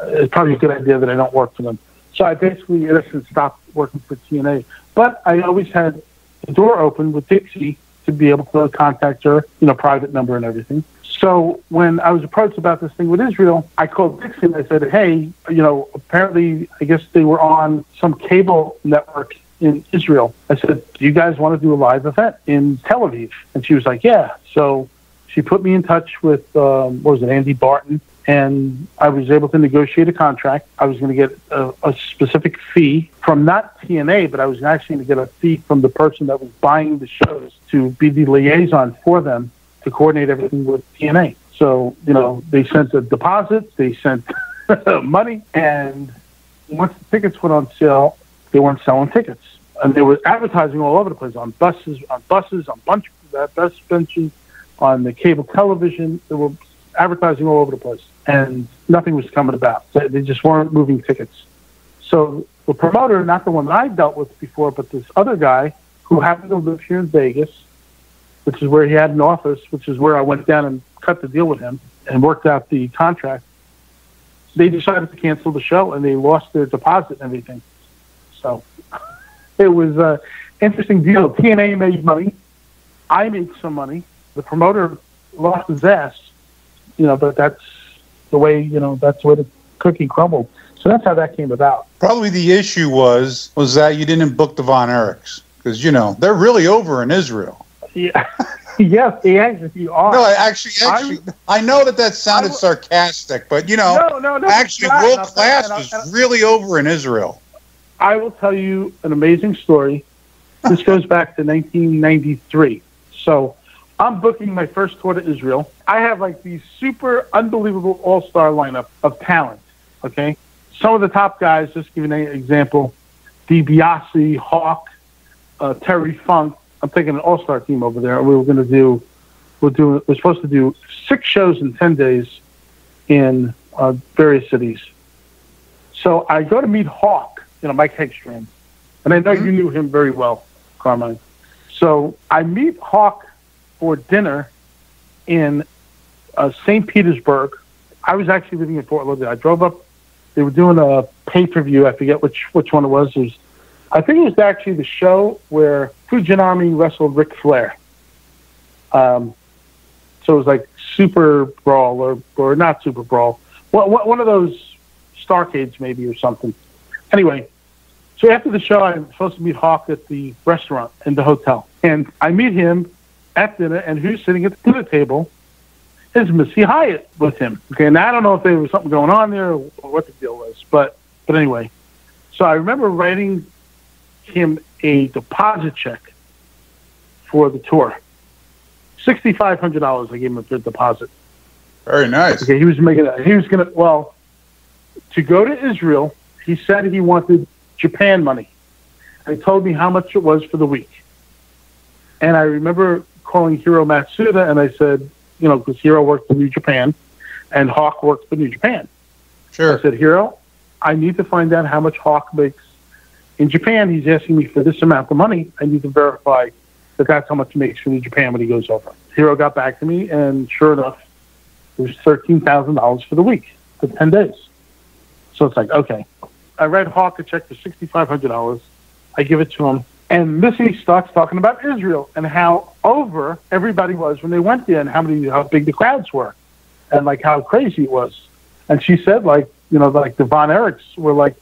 it's probably a good idea that I don't work for them. So I basically, in essence, stopped working for TNA. But I always had the door open with Dixie to be able to contact her, private number and everything. So when I was approached about this thing with Israel, I called Dixie and I said, hey, apparently, I guess they were on some cable network in Israel. I said, do you guys want to do a live event in Tel Aviv? And she was like, yeah. So she put me in touch with, Andy Barton, and I was able to negotiate a contract. I was going to get a specific fee from not TNA, but I was actually going to get a fee from the person that was buying the shows to be the liaison for them to coordinate everything with TNA. So, they sent a deposit, they sent money, and once the tickets went on sale, they weren't selling tickets. And they were advertising all over the place, on buses, on bus benches, on the cable television. They were advertising all over the place, and nothing was coming about. They just weren't moving tickets. So the promoter, not the one that I dealt with before, but this other guy who happened to live here in Vegas, which is where he had an office, which is where I went down and cut the deal with him and worked out the contract. They decided to cancel the show, and they lost their deposit and everything. So it was an interesting deal. TNA made money. I made some money. The promoter lost his ass, but that's the way, that's where the cookie crumbled. So that's how that came about. Probably the issue was that you didn't book the Von Erichs, because, they're really over in Israel. Yeah. Yes, you are. No, actually, I know that sounded sarcastic, but no, actually, world class was really over in Israel. I will tell you an amazing story. This goes back to 1993. So I'm booking my first tour to Israel. I have like these super unbelievable all-star lineup of talent. Okay, some of the top guys. Just giving an example: DiBiase, Hawk, Terry Funk. I'm taking an all-star team over there. We're supposed to do 6 shows in 10 days in various cities. So I go to meet Hawk, Mike Hegstrand, and I know you knew him very well, Carmine. So I meet Hawk for dinner in St. Petersburg. I was actually living in Fort Lauderdale. I drove up. They were doing a pay-per-view. I forget which one it was. I think it was actually the show where Fujinami wrestled Ric Flair. So it was like Super Brawl or not Super Brawl. One of those Starcades maybe or something. Anyway, so after the show, I'm supposed to meet Hawk at the restaurant in the hotel. And I meet him at dinner, and who's sitting at the dinner table is Missy Hyatt with him. Okay, and I don't know if there was something going on there or what the deal was. But anyway, so I remember writing him a deposit check for the tour. $6,500 I gave him for deposit. Very nice. Okay, to go to Israel, he said he wanted Japan money. And he told me how much it was for the week. And I remember calling Hiro Matsuda, and I said, because Hiro worked for New Japan, and Hawk worked for New Japan. Sure. I said, Hiro, I need to find out how much Hawk makes in Japan. He's asking me for this amount of money. I need to verify that that's how much he makes for New Japan when he goes over. Hiro got back to me, and sure enough, it was $13,000 for the week for 10 days. So it's like, okay. I write Hawk a check for $6,500. I give it to him. And Missy starts talking about Israel and how over everybody was when they went there and how big the crowds were and like how crazy it was. And she said like the Von Erichs were like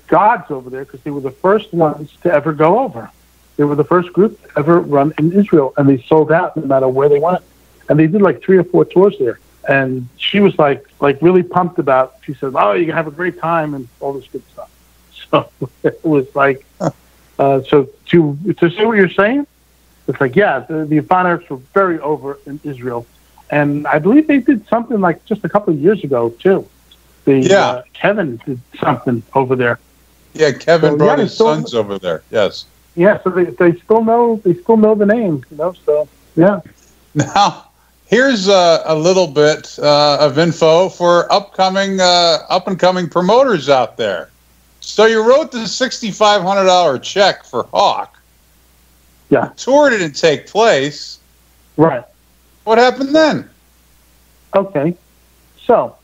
gods over there because they were the first ones to ever go over. They were the first group to ever run in Israel, and they sold out no matter where they went. And they did like 3 or 4 tours there. And she was like really pumped about. She said, "Oh, you can have a great time and all this good stuff." So it was like, so to say what you're saying, it's like, yeah, the Von Erichs were very over in Israel, and I believe they did something like just a couple of years ago too. Kevin did something over there. Yeah, Kevin brought his sons over there. Yes. Yeah, so they still know the name, So yeah. Now, here's a little bit of info for up and coming promoters out there. So you wrote the $6,500 check for Hawk. Yeah. The tour didn't take place. Right. What happened then? Okay. So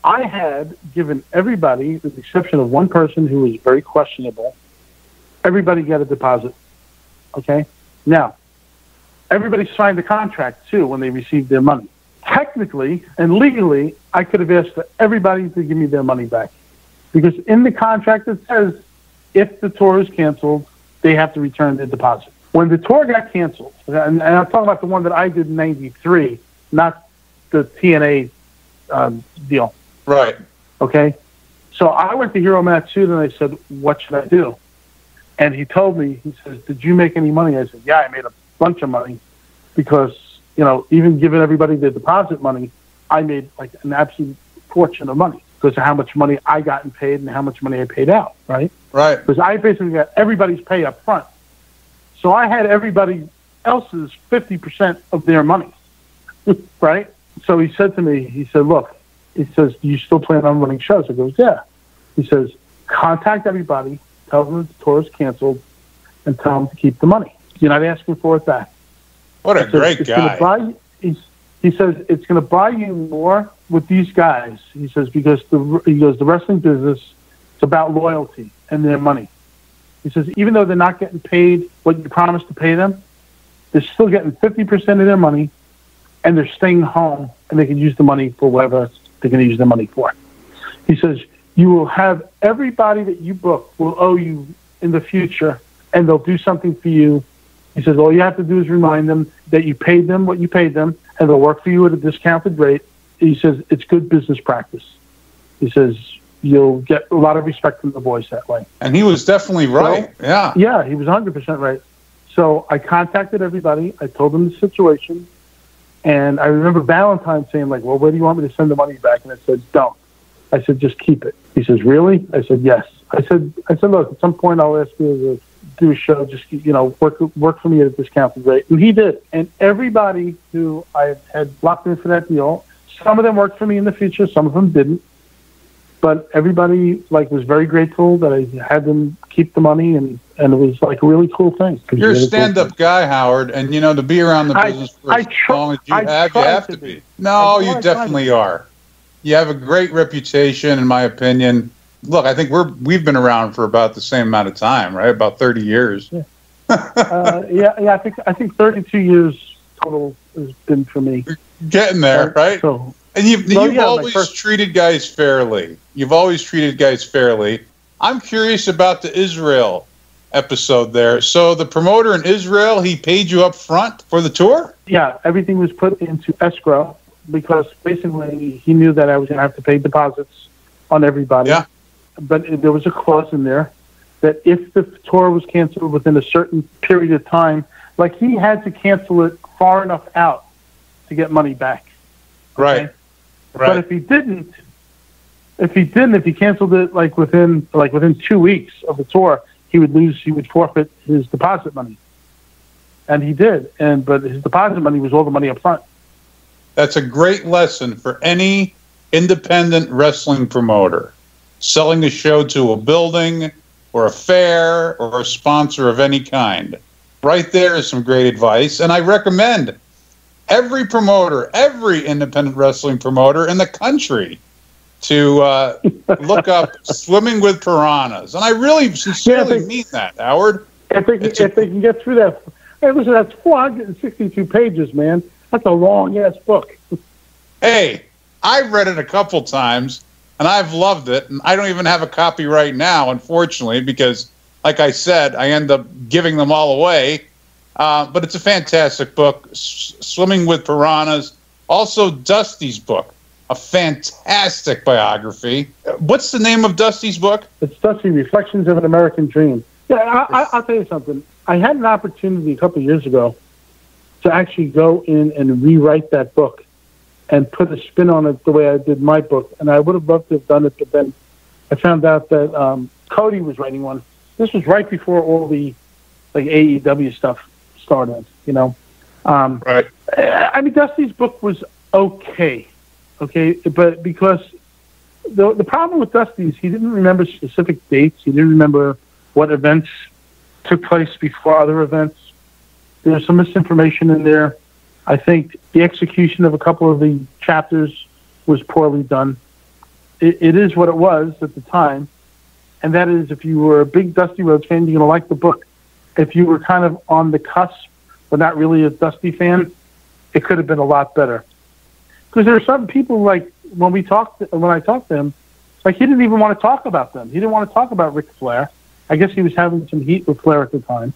I had given everybody, with the exception of one person who was very questionable, everybody got a deposit. Okay? Now, everybody signed the contract, too, when they received their money. Technically and legally, I could have asked for everybody to give me their money back. Because in the contract, it says if the tour is canceled, they have to return the deposit. When the tour got canceled, and I'm talking about the one that I did in 93, not the TNA deal. Right. Okay? So I went to Hiro Matsuda and I said, what should I do? And he told me, he says, did you make any money? I said, yeah, I made a bunch of money because, even giving everybody their deposit money, I made like an absolute fortune of money because of how much money I got and paid and how much money I paid out, right? Right. Because I basically got everybody's pay up front. So I had everybody else's 50% of their money, right? So he said to me, he said, look, he says, do you still plan on running shows? I goes, yeah. He says, contact everybody, tell them the tour is canceled, and tell them to keep the money. You're not asking for it back. What a great guy. He says, it's going to buy you more with these guys. He says, because the wrestling business, it's about loyalty and their money. He says, even though they're not getting paid what you promised to pay them, they're still getting 50% of their money, and they're staying home, and they can use the money for whatever they're going to use the money for. He says, you will have everybody that you book will owe you in the future, and they'll do something for you He says, all you have to do is remind them that you paid them what you paid them, and they'll work for you at a discounted rate. He says, it's good business practice. He says, you'll get a lot of respect from the boys that way. And he was definitely right. So, yeah. Yeah, he was 100% right. So I contacted everybody. I told them the situation. And I remember Valentine saying, like, well, where do you want me to send the money back? And I said, don't. I said, just keep it. He says, really? I said, yes. I said, look, at some point I'll ask you to do a show, just, work for me at a discounted rate. And he did. And everybody who I had locked in for that deal, some of them worked for me in the future, some of them didn't. But everybody, was very grateful that I had them keep the money, and it was, a really cool thing. You're a stand-up guy, Howard, and, to be around the business for as long as you have to be. No, you definitely are. You have a great reputation, in my opinion. Look, I think we've been around for about the same amount of time, right? About 30 years. Yeah. I think 32 years total has been for me. You're getting there, right? So, and you've always treated guys fairly. You've always treated guys fairly. I'm curious about the Israel episode there. So the promoter in Israel, he paid you up front for the tour? Yeah, everything was put into escrow because basically he knew that I was going to have to pay deposits on everybody. Yeah. But there was a clause in there that if the tour was canceled within a certain period of time, he had to cancel it far enough out to get money back. Okay? Right. But if he canceled it within 2 weeks of the tour, he would forfeit his deposit money. And he did. But his deposit money was all the money up front. That's a great lesson for any independent wrestling promoter. Selling a show to a building or a fair or a sponsor of any kind. Right there is some great advice. And I recommend every promoter, every independent wrestling promoter in the country to look up Swimming with Piranhas. And I really sincerely mean that, Howard. If they can get through that. Hey, listen, that's 462 pages, man. That's a long-ass book. Hey, I've read it a couple times. And I've loved it, and I don't even have a copy right now, unfortunately, because, like I said, I end up giving them all away. But it's a fantastic book, Swimming with Piranhas. Also, Dusty's book, a fantastic biography. What's the name of Dusty's book? It's Dusty, Reflections of an American Dream. Yeah, I'll tell you something. I had an opportunity a couple of years ago to actually go in and rewrite that book and put a spin on it the way I did my book. And I would have loved to have done it, but then I found out that Cody was writing one. This was right before all the AEW stuff started, Right. I mean, Dusty's book was okay, but because the problem with Dusty is he didn't remember specific dates. He didn't remember what events took place before other events. There's some misinformation in there. I think the execution of a couple of the chapters was poorly done. It is what it was at the time, and that is if you were a big Dusty Rhodes fan, you're going to like the book. If you were kind of on the cusp, but not really a Dusty fan, it could have been a lot better. Because there are some people, when I talked to him, he didn't even want to talk about them. He didn't want to talk about Ric Flair. I guess he was having some heat with Flair at the time.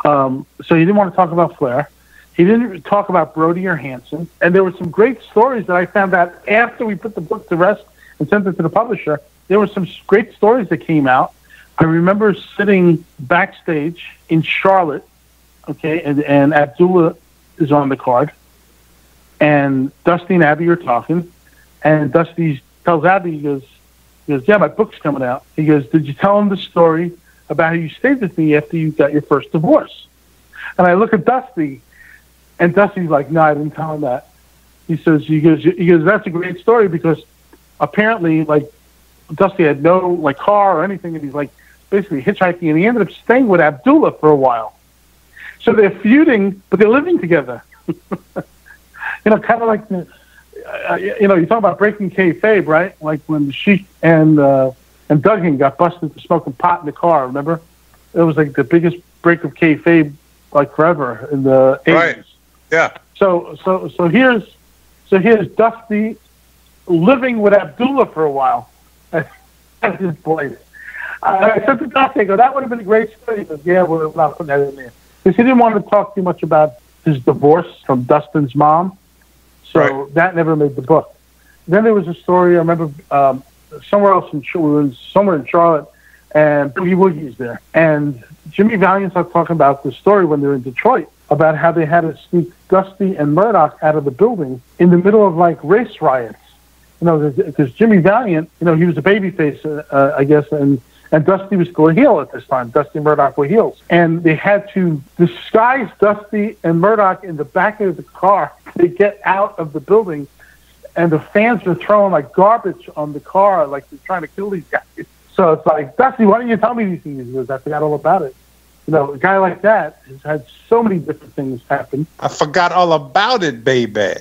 So he didn't want to talk about Flair. He didn't talk about Brody or Hanson. And there were some great stories that I found out after we put the book to rest and sent it to the publisher. There were some great stories that came out. I remember sitting backstage in Charlotte, and Abdullah is on the card. And Dusty and Abby are talking. And Dusty tells Abby, he goes, yeah, my book's coming out. He goes, did you tell him the story about how you stayed with me after you got your first divorce? And I look at Dusty, and Dusty's like, no, I didn't tell him that. He goes, that's a great story because apparently, Dusty had no, car or anything, and he's, basically hitchhiking, and he ended up staying with Abdullah for a while. So they're feuding, but they're living together. Kind of like, you talk about breaking kayfabe, right? Like when Sheik and Duggan got busted for smoking pot in the car, remember? It was, the biggest break of kayfabe, forever in the 80s. Right. Yeah. So here's Dusty living with Abdullah for a while. I just played it. I said to Dusty, I go, that would have been a great story. He goes, yeah, we're not putting that in there. because he didn't want to talk too much about his divorce from Dustin's mom. So that never made the book. Then there was a story, I remember somewhere in Charlotte, and Boogie Woogie's there. And Jimmy Valiant started talking about the story when they were in Detroit, about how they had to sneak Dusty and Murdoch out of the building in the middle of, like, race riots. You know, because Jimmy Valiant, you know, he was a babyface, I guess, and Dusty was still a heel at this time. Dusty and Murdoch were heels. And they had to disguise Dusty and Murdoch in the back of the car to get out of the building. And the fans were throwing, like, garbage on the car, like they're trying to kill these guys. So it's like, Dusty, why don't you tell me these things? He goes, I forgot all about it. You know, a guy like that has had so many different things happen. I forgot all about it, baby.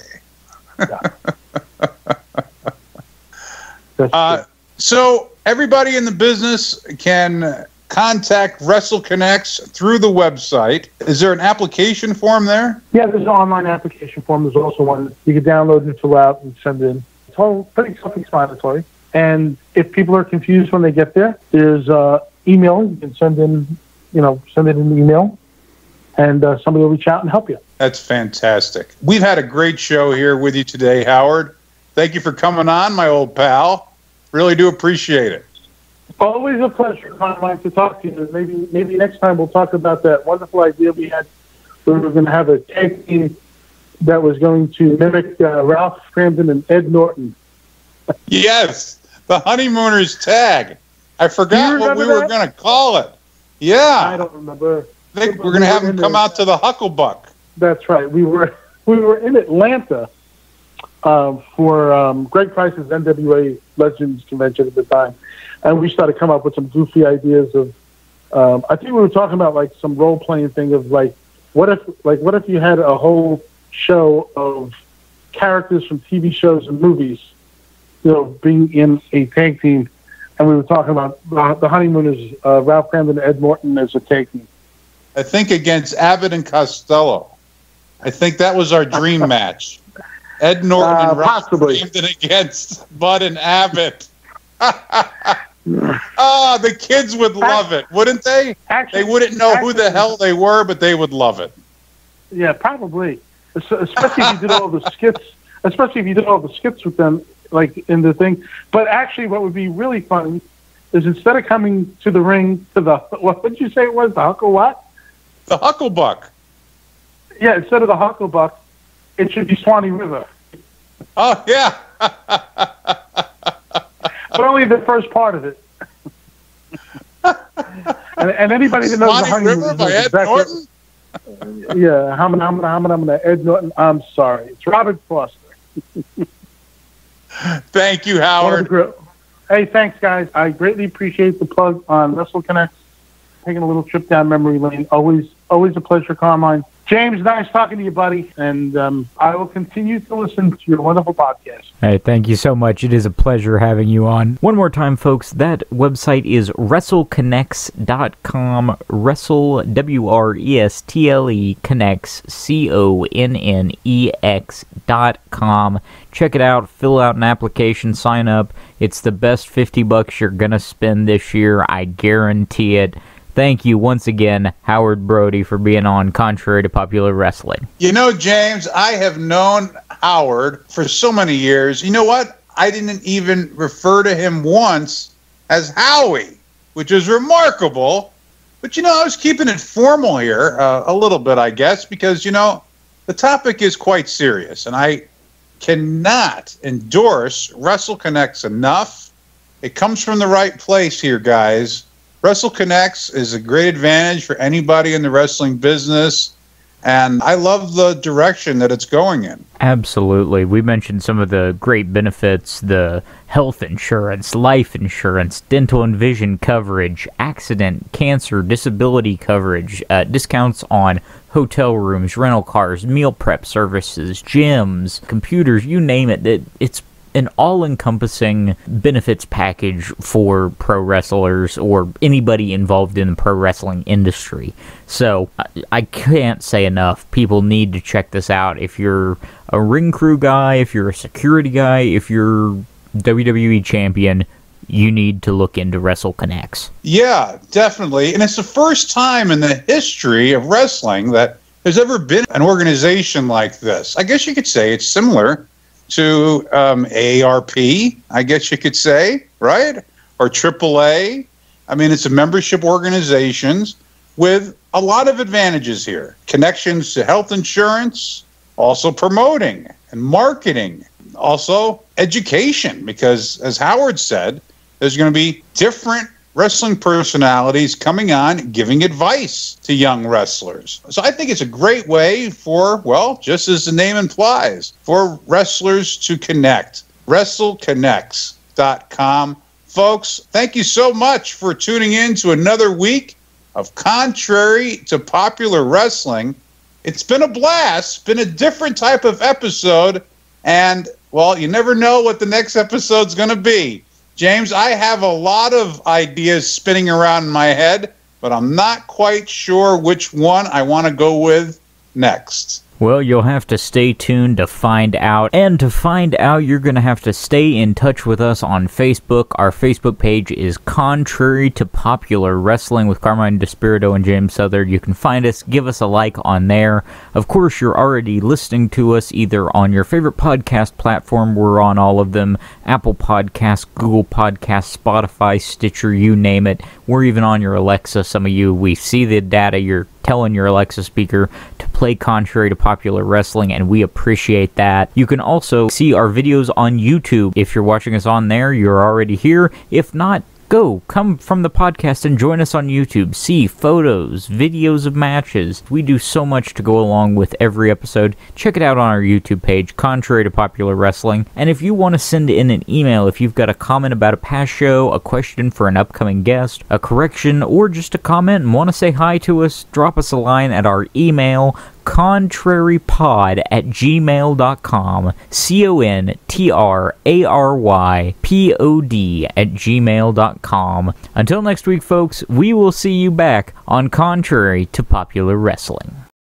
Yeah. So everybody in the business can contact WrestleConnex through the website. Is there an application form there? Yeah, there's an online application form. There's also one you can download and fill out and send in. It's all pretty self-explanatory. And if people are confused when they get there, there's email. You can send in, send it in the email, and somebody will reach out and help you. That's fantastic. We've had a great show here with you today, Howard. Thank you for coming on, my old pal. Really do appreciate it. Always a pleasure, Carmine, to talk to you. Maybe next time we'll talk about that wonderful idea we had. We were going to have a tag team that was going to mimic Ralph Cramden and Ed Norton. Yes, the Honeymooners tag. I forgot what we were going to call it. Yeah. I don't remember. I think we're going to have them come out to the Hucklebuck. That's right. We were in Atlanta for Greg Price's NWA Legends convention at the time, and we started coming up with some goofy ideas of. I think we were talking about like some role playing thing of like, what if you had a whole show of characters from TV shows and movies, being in a tag team, and we were talking about the Honeymooners, Ralph Cramden and Ed Norton as a tag team. I think against Abbott and Costello. I think that was our dream match. Ed Norton and Ralph Cramden against Bud and Abbott. The kids would love it, wouldn't they? They wouldn't know who the hell they were, but they would love it. Yeah, probably. Especially if you did all the skits. Especially if you did all the skits with them, like in the thing. But actually, what would be really fun is instead of coming to the ring to the what did you say it was, the Huckle what? The Hucklebuck. Yeah, instead of the Hucklebuck, it should be Swanee River. Oh yeah. But only the first part of it. and anybody that knows the Honeymooners by Ed Norton? Yeah, Hamana, Ed Norton. I'm sorry. It's Robert Foster. Thank you, Howard. Hey, thanks, guys. I greatly appreciate the plug on WrestleConnex. Taking a little trip down memory lane. Always a pleasure, Carmine. James, nice talking to you, buddy. And I will continue to listen to your wonderful podcast. Hey, thank you so much. It is a pleasure having you on. One more time, folks, that website is WrestleConnex.com. Wrestle, WRESTLE, Connex, CONNEX.com. Check it out. Fill out an application. Sign up. It's the best $50 you're going to spend this year. I guarantee it. Thank you once again, Howard Brody, for being on Contrary to Popular Wrestling. James, I have known Howard for so many years. You know what? I didn't even refer to him once as Howie, which is remarkable. But, I was keeping it formal here a little bit, I guess, because, the topic is quite serious. And I cannot endorse WrestleConnex enough. It comes from the right place here, guys. WrestleConnex is a great advantage for anybody in the wrestling business, and I love the direction that it's going in. Absolutely. We mentioned some of the great benefits, the health insurance, life insurance, dental and vision coverage, accident, cancer, disability coverage, discounts on hotel rooms, rental cars, meal prep services, gyms, computers, you name it. It's an all-encompassing benefits package for pro wrestlers or anybody involved in the pro wrestling industry. So I can't say enough. People need to check this out. If you're a ring crew guy, if you're a security guy, if you're WWE champion, you need to look into WrestleConnex. Yeah, definitely. And it's the first time in the history of wrestling that there's ever been an organization like this. I guess you could say it's similar to AARP, I guess you could say, right? Or AAA. I mean, it's a membership organization with a lot of advantages here. Connections to health insurance, also promoting and marketing, also education, because as Howard said, there's going to be different wrestling personalities coming on giving advice to young wrestlers. So I think it's a great way for, well, just as the name implies, for wrestlers to connect. WrestleConnex.com. Folks, thank you so much for tuning in to another week of Contrary to Popular Wrestling. It's been a blast, been a different type of episode, and, well, you never know what the next episode's going to be. James, I have a lot of ideas spinning around in my head, but I'm not quite sure which one I want to go with next. Well, you'll have to stay tuned to find out. And to find out, you're going to have to stay in touch with us on Facebook. Our Facebook page is Contrary to Popular Wrestling with Carmine Despirito and James Southard. You can find us, give us a like on there. Of course, you're already listening to us either on your favorite podcast platform. We're on all of them. Apple Podcasts, Google Podcasts, Spotify, Stitcher, you name it. We're even on your Alexa. Some of you, we see the data. You're telling your Alexa speaker to play Contrary to Popular Wrestling, and we appreciate that. You can also see our videos on YouTube. If you're watching us on there, you're already here. If not, come from the podcast and join us on YouTube. See photos, videos of matches. We do so much to go along with every episode. Check it out on our YouTube page, Contrary to Popular Wrestling. And if you want to send in an email, if you've got a comment about a past show, a question for an upcoming guest, a correction, or just a comment and want to say hi to us, drop us a line at our email, contrarypod@gmail.com, contrarypod@gmail.com. Until next week, folks, we will see you back on Contrary to Popular Wrestling.